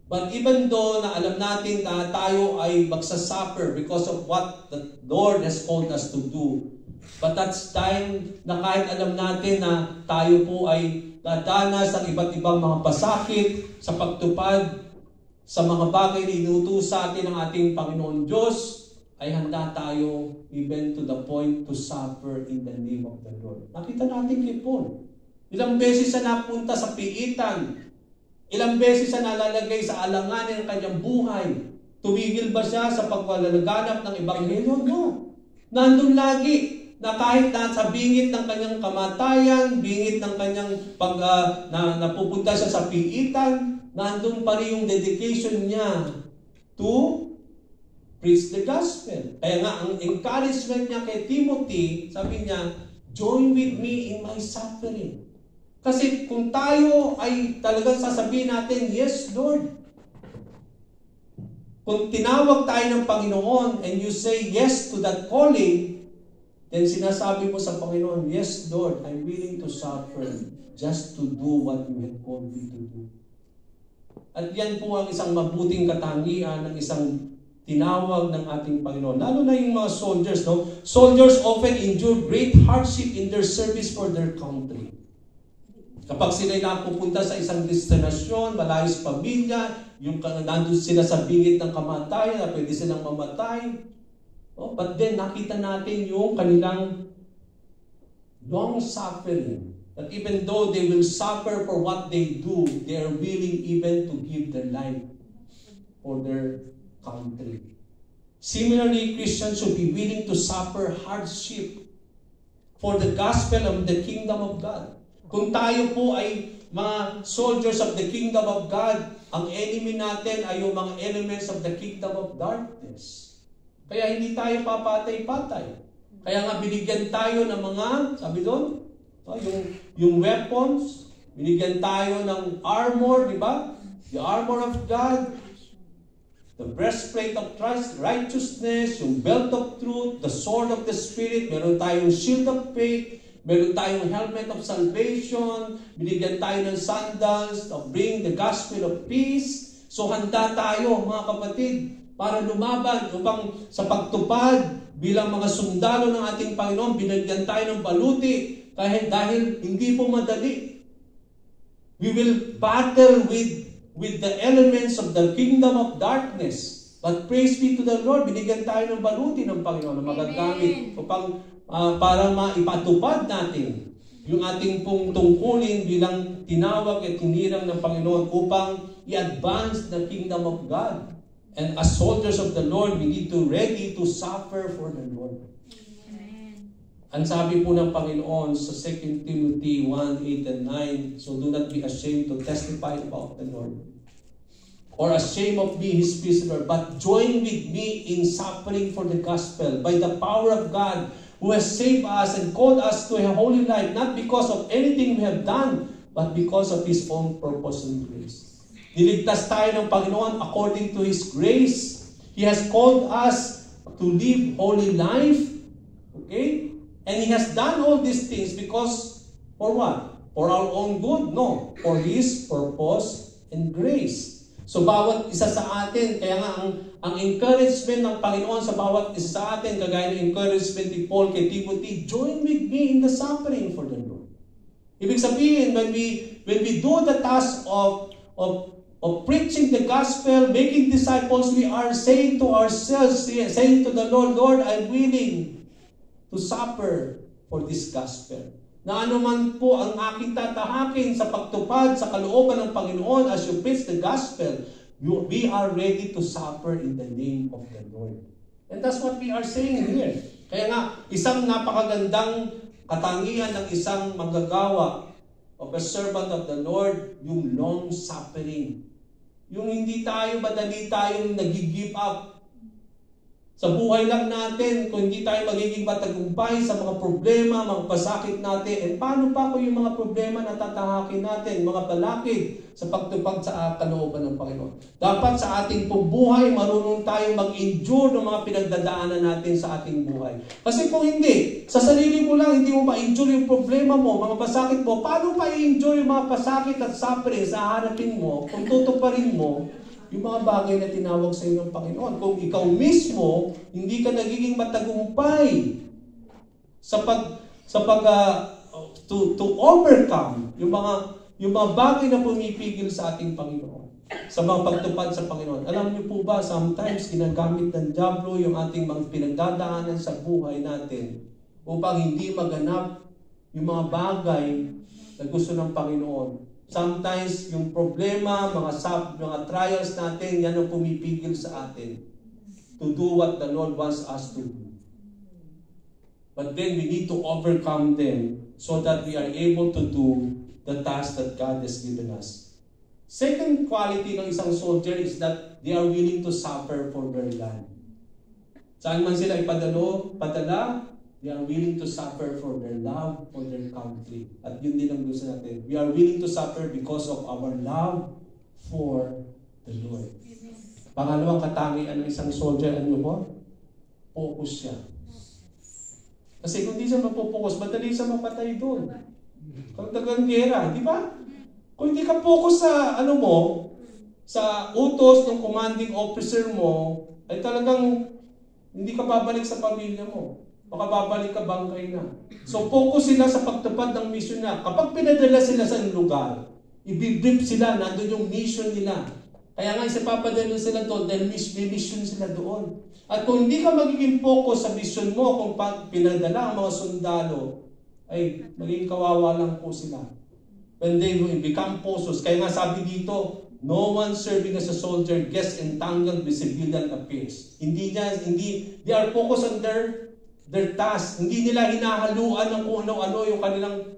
But even though na alam natin na tayo ay magsasuffer because of what the Lord has called us to do, but that's time na kahit alam natin na tayo po ay dadanas ng iba't ibang mga pasakit sa pagtupad sa mga bagay na inutusan sa atin ng ating Panginoon Diyos, ay handa tayo even to the point to suffer in the name of the Lord. Nakita natin kay Paul. Ilang beses na napunta sa piitan. Ilang beses na nalalagay sa alanganin ng kanyang buhay. Tumigil ba siya sa pagpalalaganap ng Ebanghelyo? No. Nandun lagi na kahit nasa bingit ng kanyang kamatayan, bingit ng kanyang napupunta siya sa piitan, nandun pa rin yung dedication niya to preach the gospel. Kaya nga, ang encouragement niya kay Timothy, sabi niya, join with me in my suffering. Kasi kung tayo ay talagang sasabihin natin, yes, Lord. Kung tinawag tayo ng Panginoon and you say yes to that calling, then sinasabi mo sa Panginoon, yes, Lord, I'm willing to suffer just to do what you have called me to do. At yan po ang isang mabuting katangian ng isang tinawag ng ating Panginoon. Lalo na yung mga soldiers, no? Soldiers often endure great hardship in their service for their country. Kapag sila napupunta sa isang destinasyon, malayo sa pamilya, yung nandun sila sa bingit ng kamatayan, na pwede silang mamatay. Oh, but then nakita natin yung kanilang long suffering. That even though they will suffer for what they do, they are willing even to give their life for their country. Similarly, Christians should be willing to suffer hardship for the gospel of the kingdom of God. Kung tayo po ay mga soldiers of the kingdom of God, ang enemy natin ay yung mga elements of the kingdom of darkness. Kaya hindi tayo papatay-patay. Kaya nga binigyan tayo ng mga, sabi doon, yung weapons, binigyan tayo ng armor, di ba? The armor of God, the breastplate of righteousness, yung belt of truth, the sword of the Spirit, meron tayong shield of faith, meron tayong helmet of salvation, binigyan tayo ng sandals of bringing the gospel of peace. So handa tayo, mga kapatid, para lumaban upang sa pagtupad bilang mga sundalo ng ating Panginoon, binigyan tayo ng baluti dahil hindi po madali. We will battle with the elements of the kingdom of darkness. But praise be to the Lord, binigyan tayo ng baluti ng Panginoon na magagamit upang para maipatupad natin yung ating pong tungkulin bilang tinawag at hinirang ng Panginoon upang i-advance the kingdom of God. And as soldiers of the Lord, we need to ready to suffer for the Lord. Amen. Ang sabi po ng Panginoon sa 2 Timothy 1:8 and 9, so do not be ashamed to testify about the Lord, or ashamed of me, His prisoner, but join with me in suffering for the gospel by the power of God, who has saved us and called us to a holy life, not because of anything we have done, but because of His own purpose and grace. Niligtas tayo ng Panginoon according to His grace. He has called us to live holy life. Okay? And He has done all these things because, for what? For our own good? No. For His purpose and grace. So bawat isa sa atin, kaya nga ang encouragement ng Panginoon sa bawat isa sa atin, kagaya ng encouragement ni Paul kay Timothy, join with me in the suffering for the Lord. Ibig sabihin, when we do the task of preaching the gospel, making disciples, we are saying to ourselves, saying to the Lord, Lord, I'm willing to suffer for this gospel. Na anuman po ang aking tatahakin sa pagtupad sa kalooban ng Panginoon as you preach the gospel, we are ready to suffer in the name of the Lord. And that's what we are saying here. Kaya nga, isang napakagandang katangian ng isang manggagawa of a servant of the Lord, yung long suffering. Yung hindi tayo, madali tayong nag-give up sa buhay lang natin, kung hindi tayo magiging matagumpay sa mga problema, mga pasakit natin, and paano pa kung yung mga problema na tatahakin natin, mga balakid sa pagtupad sa kalooban ng Panginoon. Dapat sa ating buhay, marunong tayong mag-endure ng mga pinagdadaanan natin sa ating buhay. Kasi kung hindi, sa sarili mo lang, hindi mo ma-endure yung problema mo, mga pasakit mo, paano pa i-enjoy yung mga pasakit at suffering sa harapin mo, kung tutuparin mo yung mga bagay na tinawag sa iyo ng Panginoon? Kung ikaw mismo, hindi ka nagiging matagumpay to overcome yung mga bagay na pumipigil sa ating Panginoon, sa mga pagtupad sa Panginoon. Alam niyo po ba, sometimes ginagamit ng diablo yung ating mga pinagdadaanan sa buhay natin upang hindi maganap yung mga bagay na gusto ng Panginoon. Sometimes, yung problema, mga trials natin, yan ang pumipigil sa atin to do what the Lord wants us to do. But then we need to overcome them so that we are able to do the task that God has given us. Second quality ng isang soldier is that they are willing to suffer for their land. Saan man sila padala, they are willing to suffer for their love for their country. At yun din ang gusto natin. We are willing to suffer because of our love for the Lord. Pangalawang katangian ng isang soldier, ano po? Focus siya. Kasi kung di siya mapopokus, madali siya mapatay doon. Kung dagang gera, di ba? Kung hindi ka focus sa sa utos ng commanding officer mo, ay talagang hindi ka babalik sa pamilya mo. Baka babalik ka bangkay na. So focus sila sa pagtupad ng mission na. Kapag pinadala sila sa lugar, i-brief sila, nandun yung mission nila. Kaya nga papadala sila doon dahil may mission sila doon. At kung hindi ka magiging focus sa mission mo, kung pinadala ang mga sundalo, ay magiging kawawa lang po sila. When they will become posos. Kaya nga sabi dito, no one serving as a soldier gets entangled with civilian affairs. They are focused on their task. Hindi nila hinahaluan ng kung ano-ano yung kanilang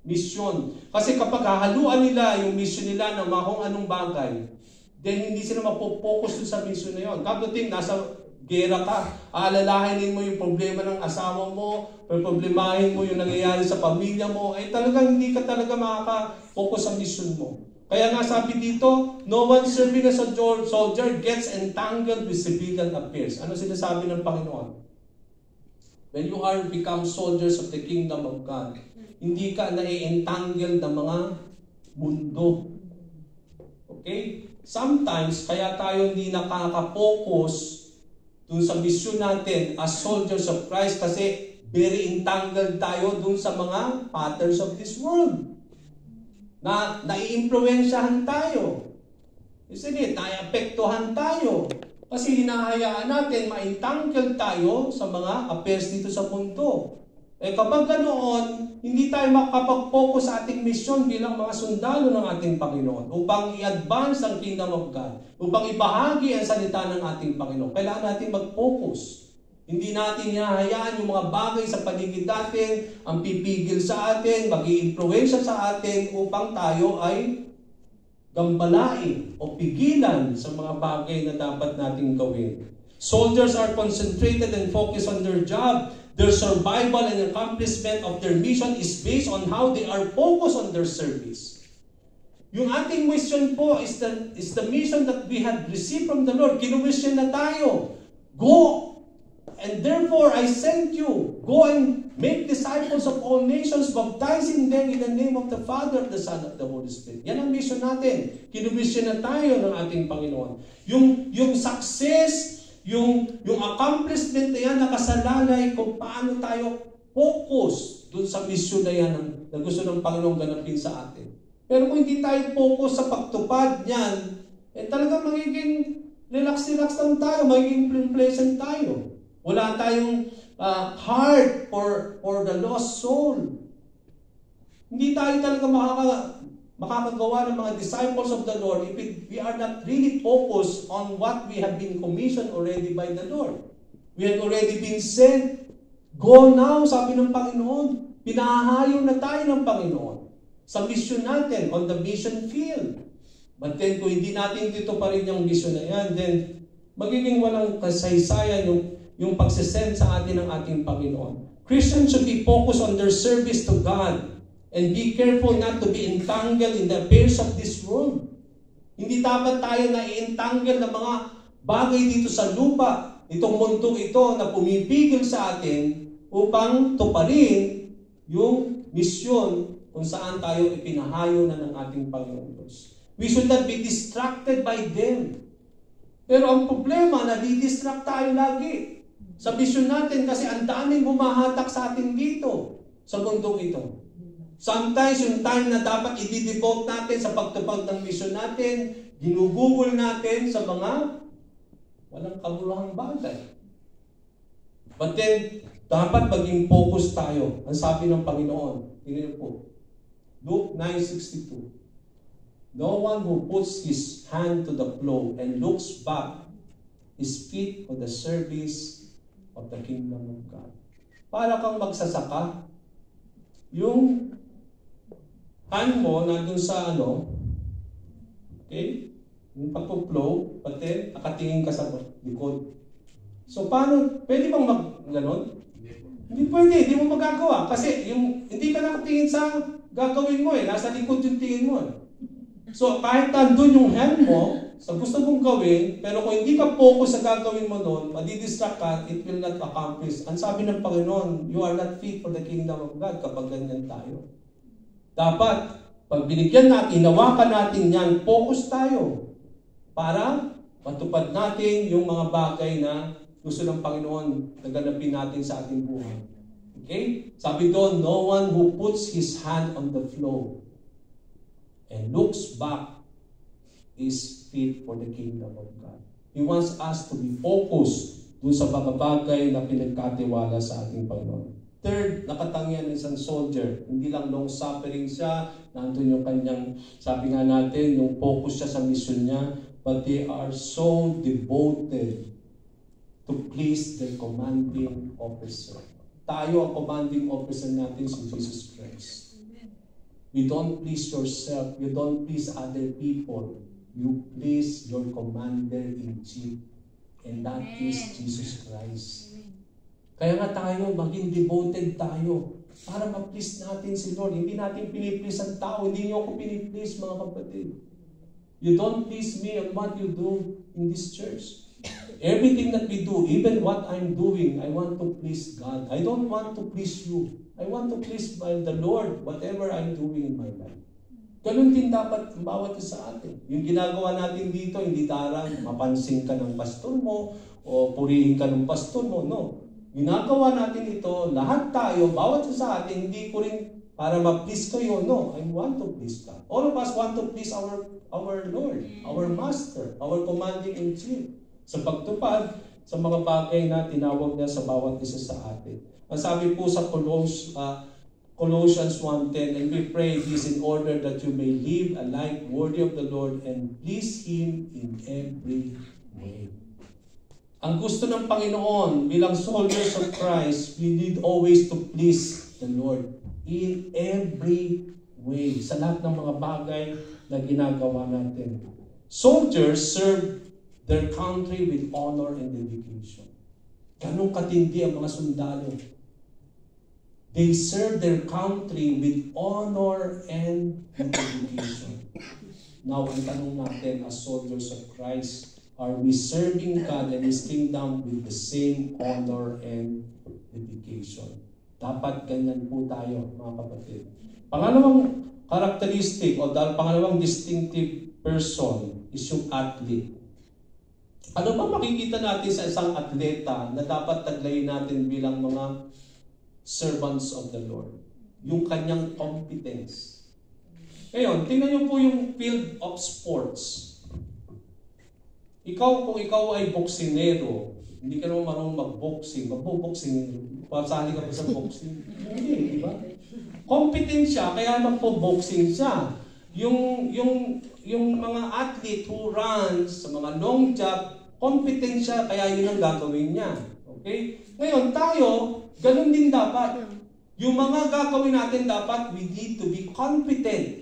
mission. Kasi kapag hahaluan nila yung mission nila ng mga kung anong bagay, then hindi sila mapopokus sa mission na yun. Kapag nasa gera ka, aalalahanin mo yung problema ng asawa mo, problemahin mo yung nangyayari sa pamilya mo, ay talagang hindi ka talaga makaka-focus sa mission mo. Kaya nga sabi dito, no one serving as a soldier gets entangled with civilian affairs. Ano sinasabi ng Panginoon? When you are become soldiers of the kingdom of God, hindi ka na-entangle ng mga mundo. Okay? Sometimes, kaya tayo hindi nakaka-focus dun sa mission natin as soldiers of Christ kasi very entangled tayo dun sa mga patterns of this world. Na nai-impluwensyahan tayo. Isn't it? Nai-apektuhan tayo. Kasi hinahayaan natin, ma-entangle tayo sa mga affairs dito sa mundo. Kapag ganoon, hindi tayo makapag-focus sa ating mission bilang mga sundalo ng ating Panginoon upang i-advance ang kingdom of God, upang ibahagi ang salita ng ating Panginoon. Kailangan natin mag-focus. Hindi natin hinahayaan yung mga bagay sa paligid natin, ang pipigil sa atin, mag-i-influensya sa atin upang tayo ay gambalain o pigilan sa mga bagay na dapat nating gawin. Soldiers are concentrated and focused on their job. Their survival and accomplishment of their mission is based on how they are focused on their service. Yung ating mission po is the mission that we have received from the Lord. Kinumission na tayo. Go! And therefore, I sent you. Go and make disciples of all nations, baptizing them in the name of the Father, the Son, of the Holy Spirit. Yan ang mission natin. Kinumisyon na tayo ng ating Panginoon. Yung success, yung accomplishment na yan, nakasalalay kung paano tayo focus dun sa mission na yan na gusto ng Panginoon ganapin sa atin. Pero kung hindi tayo focus sa pagtupad niyan, talagang magiging relax lang tayo, magiging pleasant tayo. Wala tayong heart for the lost soul. Hindi tayo talaga makakagawa ng mga disciples of the Lord if we are not really focused on what we have been commissioned already by the Lord. We have already been sent. Go now, sabi ng Panginoon. Pinahahayo na tayo ng Panginoon sa mission natin, on the mission field. But then, kung hindi natin dito pa rin yung mission na yan, then magiging walang kasaysayan yung pagsisend sa atin ng ating Panginoon. Christians should be focused on their service to God and be careful not to be entangled in the affairs of this world. Hindi dapat tayo na i-entangle ng mga bagay dito sa lupa, itong mundong ito na pumipigil sa atin upang tuparin yung misyon kung saan tayo ipinahayo na ng ating Panginoon Diyos. We should not be distracted by them. Pero ang problema, nadidistract tayo lagi sa mission natin kasi ang daming bumahatak sa atin dito sa mundong ito. Sometimes yung time na dapat i-devote natin sa pagtupag ng mission natin, ginugugol natin sa mga walang kabuluhang bagay. But then, dapat maging focus tayo. Ang sabi ng Panginoon, tingnan po, Luke 9:62. No one who puts his hand to the plow and looks back is fit for the service of the kingdom of God. Para kang magsasaka, yung hand mo nandun sa okay? Yung pagpo-flow, pati nakatingin ka sa likod. So paano, pwede bang ganon? Hindi pwede, hindi mo magagawa. Kasi hindi ka nakatingin sa gagawin mo nasa likod yung tingin mo So kahit nandun yung hand mo, sa gusto mong gawin, pero kung hindi ka focus sa gagawin mo noon, madidistract ka, it will not accomplish. Ang sabi ng Panginoon, you are not fit for the kingdom of God kapag ganyan tayo. Dapat, pag binigyan natin, inawakan natin yan, focus tayo para matupad natin yung mga bagay na gusto ng Panginoon na ganapin natin sa ating buhay. Okay? Sabi doon, no one who puts his hand on the flow and looks back is fit for the kingdom of God. He wants us to be focused dun sa mga bagay na pinagkatiwala sa ating Panginoon. Third, nakatangian ng isang soldier. Hindi lang long suffering siya, nandun yung kanyang, sabi nga natin, yung focus siya sa mission niya, but they are so devoted to please their commanding officer. Tayo ang commanding officer natin si Jesus Christ. You don't please yourself. You don't please other people. You please your commander-in-chief. And that is Jesus Christ. Kaya nga tayo, maging devoted tayo para ma-please natin si Lord. Hindi natin piniplease ang tao. Hindi niyo ako piniplease, mga kapatid. You don't please me on what you do in this church. Everything that we do, even what I'm doing, I want to please God. I don't want to please you. I want to please the Lord, whatever I'm doing in my life. Ganun din dapat bawat isa sa atin. Yung ginagawa natin dito, hindi darang mapansin ka ng pastor mo o purihin ka ng pastor mo. No. Ginagawa natin ito, lahat tayo, bawat isa sa atin, hindi ko rin para ma-please kayo. No, I want to please God. All of us want to please our Lord, our Master, our Commanding-in-Chief. Sa pagtupad sa mga bagay na tinawag niya sa bawat isa sa atin. Ang sabi po sa Colossians 1:10, and we pray this in order that you may live a life worthy of the Lord and please Him in every way. Ang gusto ng Panginoon bilang soldiers of Christ, we need always to please the Lord in every way. Sa lahat ng mga bagay na ginagawa natin. Soldiers serve their country with honor and dedication. Ganong katindi ang mga sundalo. They serve their country with honor and dedication. Now, ang tanong natin as soldiers of Christ, are we serving God and His kingdom with the same honor and dedication? Dapat ganyan po tayo, mga kapatid. Pangalawang characteristic o pangalawang distinctive person is yung athlete. Ano ba makikita natin sa isang atleta na dapat taglayin natin bilang mga servants of the Lord? Yung kanyang competence. Ngayon, tingnan niyo po yung field of sports. Kung ikaw ay boksinero, hindi ka naman marunong mag-boxing, pasali ka pa sa boxing. Hindi, di ba? Competent siya, kaya magpo-boxing siya. Yung mga athlete who runs sa mga long jump, competent siya, kaya yun ang gagawin niya. Okay? Ngayon, tayo, ganun din dapat. Yung mga gagawin natin dapat, we need to be competent.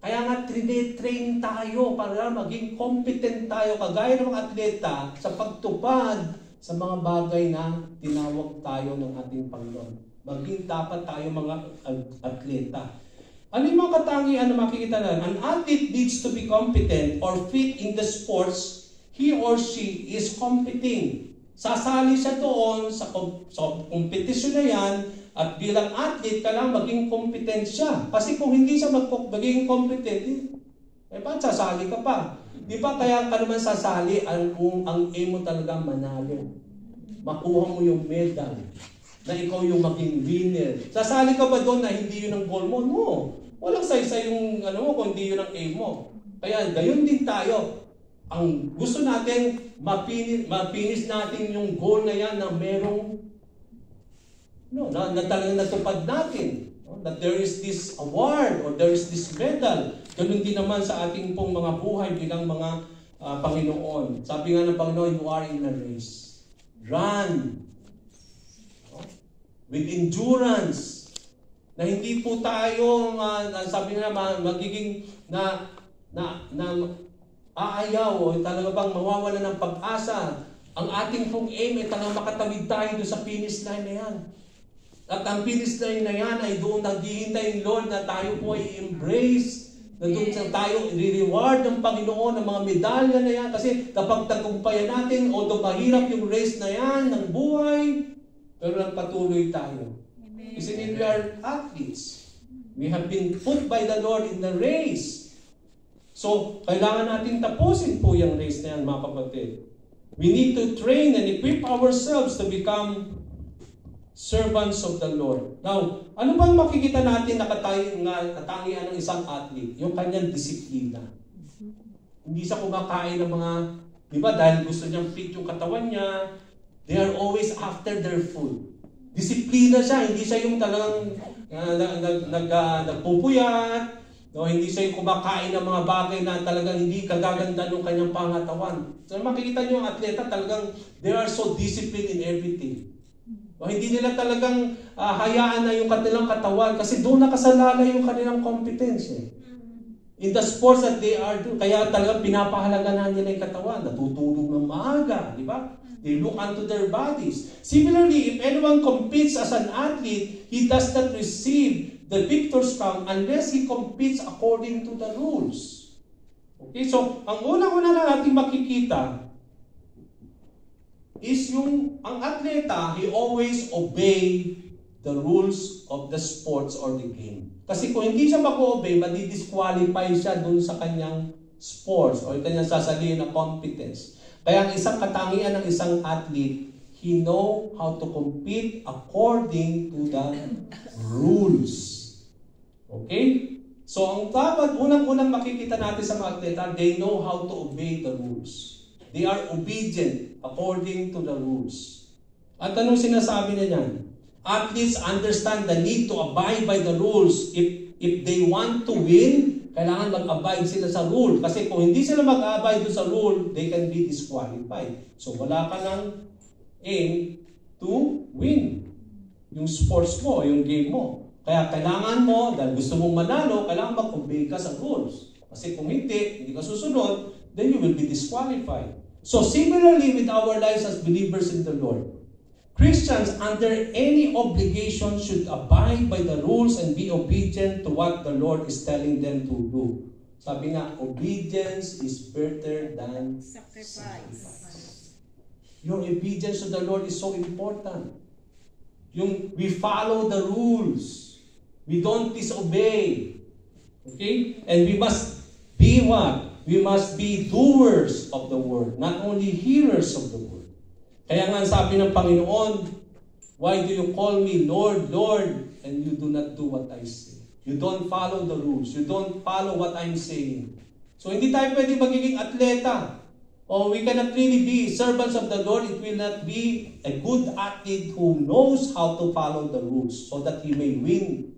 Kaya nga, train tayo para maging competent tayo, kagaya ng mga atleta, sa pagtupad sa mga bagay na tinawag tayo ng ating Panginoon. Maging dapat tayo mga atleta. Ano yung mga katangian na makikita na? An athlete needs to be competent or fit in the sports he or she is competing. Sasali siya doon sa kompetisyon na yan, at bilang athlete, kailangan maging competent siya. Kasi kung hindi siya maging competent, ba't sasali ka pa? Di ba kaya ka naman sasali kung ang aim mo talaga manalo? Makuha mo yung medal, na ikaw yung maging winner. Sasali ka ba doon na hindi yun ang goal mo? No. Walang saysay yung kung hindi yun ang aim mo. Kaya gayon din tayo. Ang gusto natin, mapinis natin yung goal na yan na merong na talagang natupad natin. That there is this award or there is this medal. Ganun din naman sa ating pong mga buhay bilang mga Panginoon. Sabi nga ng Panginoon, you are in a race. Run. With endurance. Na hindi po tayo, sabi nga, magiging aayaw o talaga bang mawawala ng pag-asa. Ang ating pong aim ay talagang makatawid tayo doon sa finish line na yan. At ang finish line na yan ay doon naghihintay yung Lord na tayo po ay embrace, na doon tayo i-reward ng Panginoon ng mga medalya na yan. Kasi kapag tagumpayan natin, although mahirap yung race na yan ng buhay, pero nagpatuloy tayo. Kasi we are athletes. We have been put by the Lord in the race. So, kailangan natin tapusin po yung race na yan, mga kapatid. We need to train and equip ourselves to become servants of the Lord. Now, ano bang makikita natin na katangian ng isang athlete? Yung kanyang disiplina. Hindi siya kumakain ng mga, di ba, dahil gusto niyang fit yung katawan niya, they are always after their food. Disiplina siya, hindi siya yung talagang nagpupuyat, hindi siya yung kumakain ng mga bagay na talagang hindi kagaganda ng kanyang pangatawan. So makikita niyo yung atleta talagang they are so disciplined in everything. Hindi nila talagang hayaan na yung kanilang katawan kasi doon nakasalalay yung kanilang competence. In the sports that they are doing, kaya talagang pinapahalagan nila yung katawan. Natutulog ng maaga, di ba? They look unto their bodies. Similarly, if anyone competes as an athlete, he does not receive the victor's crown unless he competes according to the rules. Okay, so ang unang-una na natin makikita is ang atleta, he always obey the rules of the sports or the game. Kasi kung hindi siya mag-obey, madi-disqualify siya dun sa kanyang sports or kanyang sasalihin na competence. Kaya ang isang katangian ng isang athlete, he know how to compete according to the rules. Okay? So ang dapat, unang-unang makikita natin sa mga atleta, they know how to obey the rules. They are obedient according to the rules. At anong sinasabi na yan? Athletes understand the need to abide by the rules. If they want to win, kailangan mag-abide sila sa rule. Kasi kung hindi sila mag-abide sa rule, they can be disqualified. So wala ka ng aim to win yung sports mo, yung game mo. Kaya kailangan mo, dahil gusto mong manalo, kailangan mag-obey ka sa rules. Kasi kung hindi ka susunod, then you will be disqualified. So similarly with our lives as believers in the Lord, Christians under any obligation should abide by the rules and be obedient to what the Lord is telling them to do. Sabi nga, obedience is better than Sacrifice. Your obedience to the Lord is so important. We follow the rules. We don't disobey. Okay? And we must be what? We must be doers of the word, not only hearers of the word. Kaya nga sabi ng Panginoon, why do you call me Lord, Lord, and you do not do what I say? You don't follow the rules. You don't follow what I'm saying. So hindi tayo pwede magiging atleta. Or we cannot really be servants of the Lord. It will not be a good athlete who knows how to follow the rules so that he may win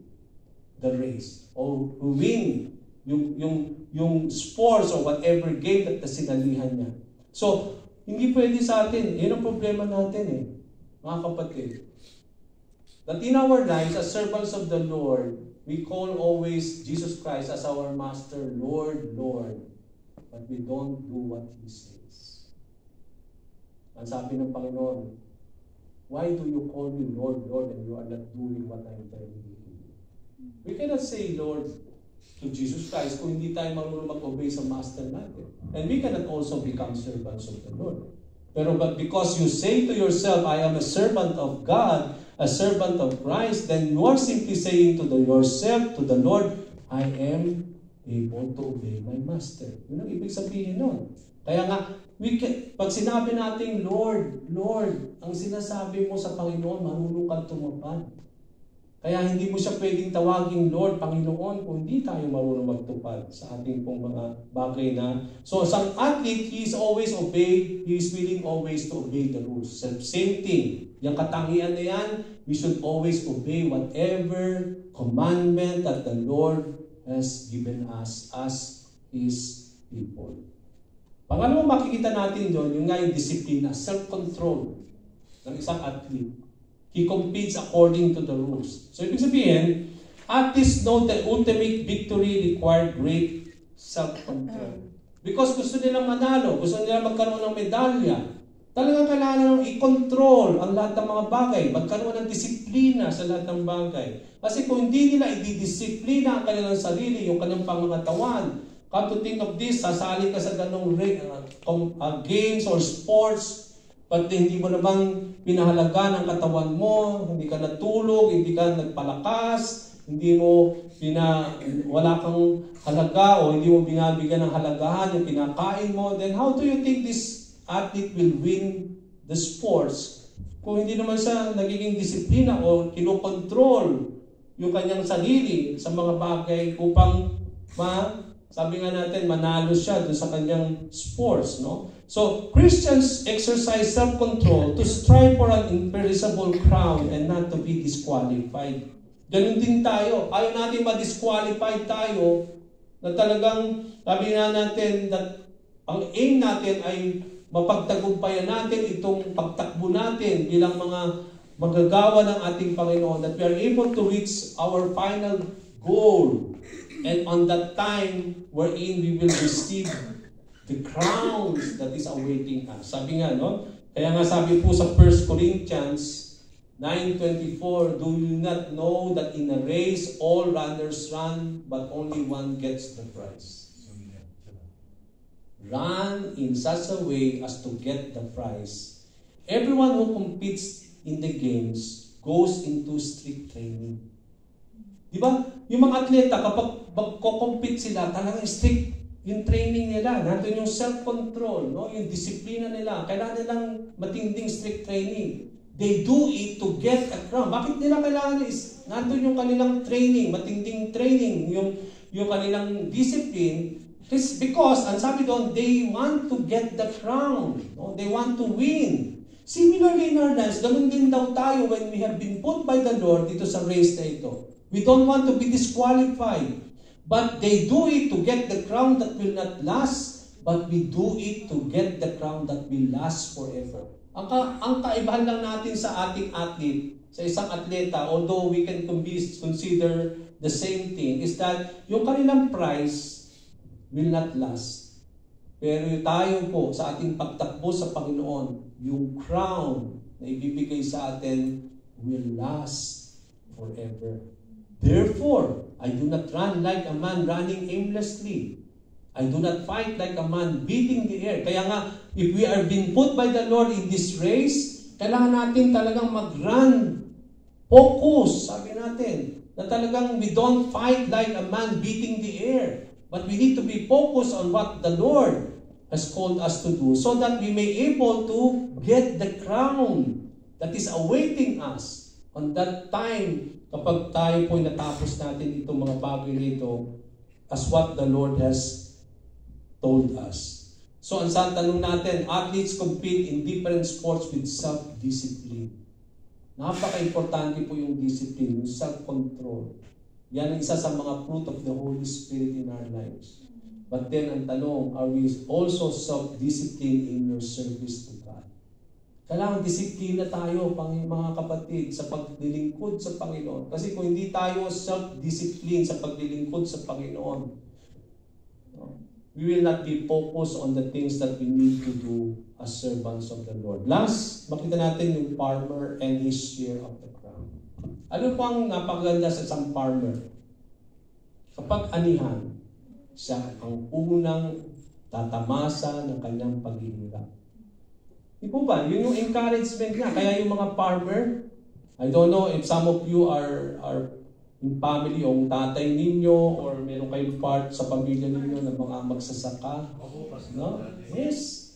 the race or win yung sports or whatever game that sinalihan niya. So, hindi pwede sa atin. Yun ang problema natin mga kapatid. That in our lives, as servants of the Lord, we call always Jesus Christ as our Master, Lord, Lord. But we don't do what He says. Ang sabi ng Panginoon, why do you call me Lord, Lord, and you are not doing what I'm telling you to do? We cannot say Lord to Jesus Christ kung hindi tayo marunong mag-obey sa Master natin. And we cannot also become servants of the Lord. But because you say to yourself, I am a servant of God, a servant of Christ, then you are simply saying to yourself, to the Lord, I am able to obey my Master. Yun ang ibig sabihin nun. Kaya nga, pag sinabi natin, Lord, Lord, ang sinasabi mo sa Panginoon, marunong kang tumupad. Kaya hindi mo siya pwedeng tawaging Lord, Panginoon, kung hindi tayo marunong magtupad sa ating pong mga bagay na. So, as an athlete, he is always obey, he is willing always to obey the rules. Same thing. Yung katangian na yan, we should always obey whatever commandment that the Lord has given us as His people. Pangalawa makikita natin doon, yung nga yung disiplina, self-control ng isang athlete. He competes according to the rules. So, ibig sabihin, athletes know that ultimate victory required great self-control. Because gusto nilang manalo, gusto nilang magkaroon ng medalya. Talagang kailangan i-control ang lahat ng mga bagay, magkaroon ng disiplina sa lahat ng bagay. Kasi kung hindi nila i-disiplina ang kanilang sarili, yung kanilang pangangatawan, come to think of this, sasali ka sa ganong games or sports, but hindi mo naman pinahalaga ng katawan mo, hindi ka natulog, hindi ka nagpalakas, hindi mo wala kang halaga o hindi mo binabigyan ng halagahan yung kinakain mo, then how do you think this athlete will win the sports kung hindi naman siya nagiging disiplina o kinokontrol yung kanyang sarili sa mga bagay upang sabi nga natin, manalo siya dun sa kanyang sports, no? So, Christians exercise self-control to strive for an imperishable crown and not to be disqualified. Ganun din tayo. Ayaw natin ma-disqualified tayo na talagang, sabi nga natin, that ang aim natin ay mapagtagumpayan natin itong pagtakbo natin bilang mga magagawa ng ating Panginoon, that we are able to reach our final goal. And on that time wherein we will receive the crowns that is awaiting us. Sabi nga, no? Kaya nga sabi po sa 1 Corinthians 9:24, do you not know that in a race all runners run, but only one gets the prize? Run in such a way as to get the prize. Everyone who competes in the games goes into strict training. Diba? Yung mga atleta, kapag magko-compete sila, talagang strict yung training nila. Nandun yung self-control, no? Yung disiplina nila. Kailangan nilang matinding strict training. They do it to get a crown. Bakit nila kailangan is nandun yung kanilang training, matinding training, yung kanilang discipline. It's because, ang sabi doon, they want to get the crown. No? They want to win. Similarly in our lives, ganun din daw tayo when we have been put by the Lord dito sa race na ito. We don't want to be disqualified. But they do it to get the crown that will not last, but we do it to get the crown that will last forever. Ang kaibahan lang natin sa ating athlete, sa isang atleta, although we can consider the same thing, is that yung kanilang prize will not last. Pero tayo po, sa ating pagtakbo sa Panginoon, yung crown na ibibigay sa atin will last forever. Therefore, I do not run like a man running aimlessly. I do not fight like a man beating the air. Kaya nga, if we are being put by the Lord in this race, kailangan natin talagang mag-run. Focus, sabi natin. Na talagang we don't fight like a man beating the air. But we need to be focused on what the Lord has called us to do so that we may able to get the crown that is awaiting us on that time kapag tayo po natapos natin itong mga bagay nito as what the Lord has told us. So ang tanong natin, athletes compete in different sports with self-discipline. Napaka-importante po yung discipline, yung self-control. Yan ang isa sa mga fruit of the Holy Spirit in our lives. But then ang tanong, are we also self-disciplined in your service to God? Kailangan disiplina tayo, mga kapatid, sa paglilingkod sa Panginoon. Kasi kung hindi tayo self-disciplined sa paglilingkod sa Panginoon, we will not be focused on the things that we need to do as servants of the Lord. Last, makita natin yung farmer and his share of the crown. Ano po ang napakaganda sa isang farmer? Kapag anihan, siya ang unang tatamasa ng kanyang paghihirap. Di po ba? Yun yung encouragement niya. Kaya yung mga farmer, I don't know if some of you are in family, o tatay ninyo, or meron kayong part sa pamilya ninyo ng mga magsasaka. No? Yes.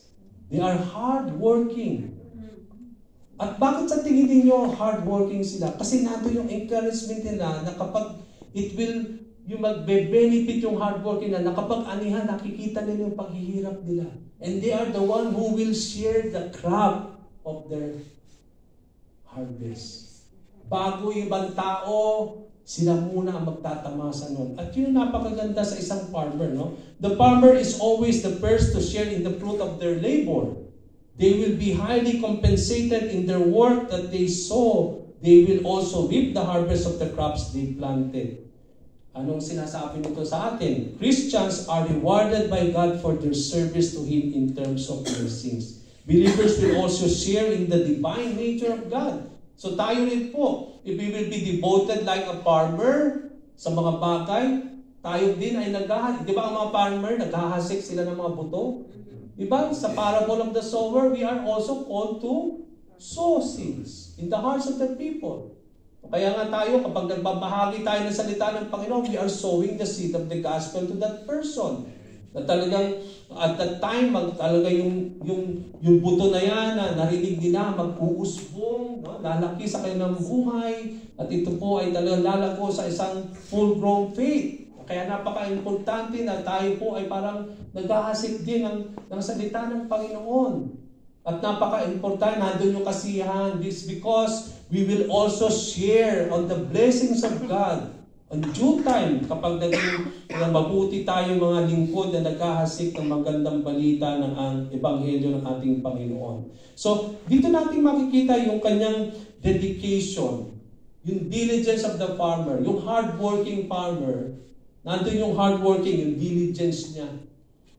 They are hard-working. At bakit sa tingin ninyo hard-working sila? Kasi nato yung encouragement nila na kapag it will, yung magbe-benefit yung hard-working na kapag anihan, nakikita nila yung paghihirap nila. And they are the one who will share the crop of their harvest. Bago yung ibang tao, sila muna ang magtatamasa nun. At yun napakaganda sa isang farmer, no? The farmer is always the first to share in the fruit of their labor. They will be highly compensated in their work that they sow. They will also reap the harvest of the crops they planted. Anong sinasabi nito sa atin? Christians are rewarded by God for their service to Him in terms of blessings. Believers will also share in the divine nature of God. So tayo rin po, if we will be devoted like a farmer sa mga bagay, tayo din ay naghahasik. Di ba ang mga farmer, naghahasik sila ng mga buto? Di ba? Sa parable of the sower, we are also called to sow seeds in the hearts of the people. Kaya nga tayo, kapag nagbabahagi tayo ng salita ng Panginoon, we are sowing the seed of the gospel to that person. Na talagang, at that time, talaga yung buto na yan, na narinig nila, mag-uusbong, no? Lalaki sa kanilang buhay, at ito po ay talagang lalago sa isang full-grown faith. Kaya napaka-importante na tayo po ay parang naghahasik din ng salita ng Panginoon. At napaka-importante, nandun yung kasiyahan. This because we will also share on the blessings of God. On due time, kapag naging mabuti tayo mga lingkod na naghahasik ng magandang balita ng ang ebanghelyo ng ating Panginoon. So, dito natin makikita yung kanyang dedication, yung diligence of the farmer, yung hardworking farmer. Nandun yung hardworking, yung diligence niya.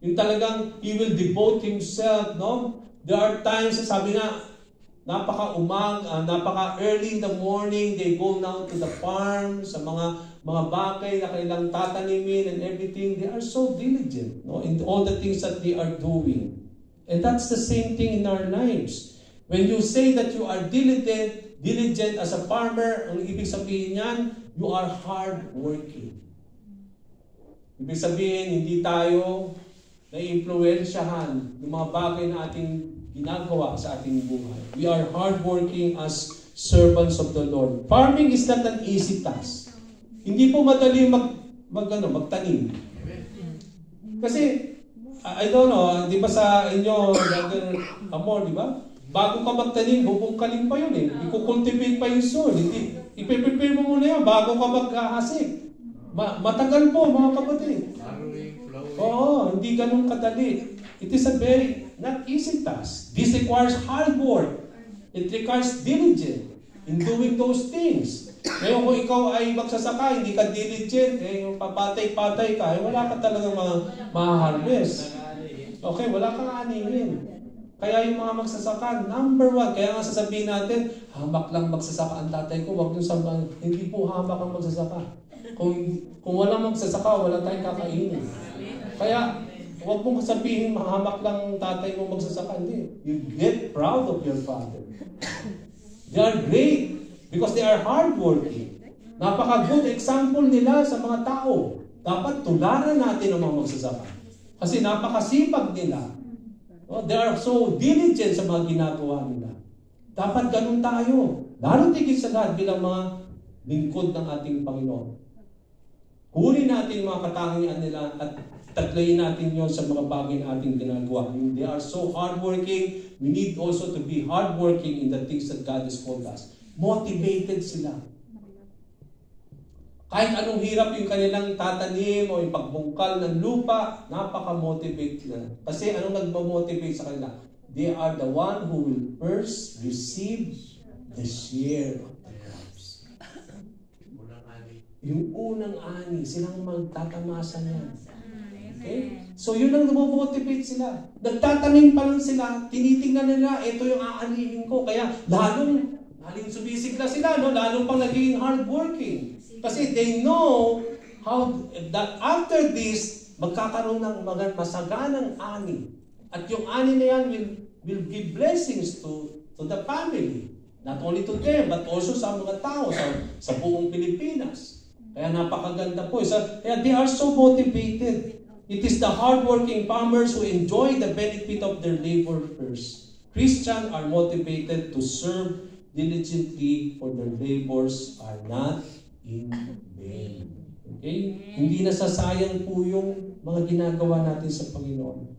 Yung talagang, he will devote himself, no? There are times, sabi nga, napaka-early in the morning, they go down to the farm, sa mga bagay na kailang tatanimin and everything. They are so diligent, no, in all the things that they are doing. And that's the same thing in our lives. When you say that you are diligent as a farmer, ang ibig sabihin niyan, you are hard-working. Ibig sabihin, hindi tayo na-influensyahan yung mga bagay na ating ginagawa sa ating buhay. We are hardworking as servants of the Lord. Farming is not an easy task. Hindi po madali magtanim. Kasi, I don't know, di ba sa inyo, Amor, di ba? Bago ka magtanim, bubungkalin pa yun eh. I-cultivate pa yung soil. I-prepare mo muna yan bago ka maghahasik. Matagal po, mga kapatid. Oo, hindi ganun kadali. It is a very not easy task. This requires hard work. It requires diligence in doing those things. Ngayon kung ikaw ay magsasaka, hindi ka diligent, yung papatay-patay ka, wala ka talagang ma-harvest. Okay, wala kang anihin. Kaya yung mga magsasaka, number one, kaya nga sasabihin natin, hamak lang magsasaka ang tatay ko, wag yung sabihin, hindi po hamak ang magsasaka. Kung walang magsasaka, wala tayong kakainin. Kaya, huwag mong sabihin mahamak lang tatay mo magsasaka. Hindi. You get proud of your father. They are great because they are hardworking. Napaka-good example nila sa mga tao. Dapat tularan natin ang mga magsasaka. Kasi napakasipag nila. They are so diligent sa mga ginagawa nila. Dapat ganun tayo. Lalo tigit sa lahat bilang mga lingkod ng ating Panginoon. Kunin natin mga katangian nila at taglayin natin yon sa mga bagay na ating ginagawa. They are so hardworking. We need also to be hardworking in the things that God has called us. Motivated sila. Kahit anong hirap yung kanilang tatanim o yung pagbungkal ng lupa, napaka-motivate na. Kasi anong nagmamotivate sa kanila? They are the one who will first receive the share of the crops. Yung unang ani, silang magtatamasa niyan. Okay? So yun ang nagmo-motivate sila. Nagtatanim pa lang sila, tinitingnan nila, ito yung aanihin ko. Kaya lalong sumisigla sila, no? Lalong pang naging hardworking. Kasi they know how that after this, magkakaroon ng mga masaganang ani. At yung ani na yan will give blessings to the family. Not only to them, but also sa mga tao, sa buong Pilipinas. Kaya napakaganda po. Kaya they are so motivated. It is the hardworking farmers who enjoy the benefit of their labor first. Christians are motivated to serve diligently, for their labors are not in vain. Okay? Hindi nasasayang po yung mga ginagawa natin sa Panginoon.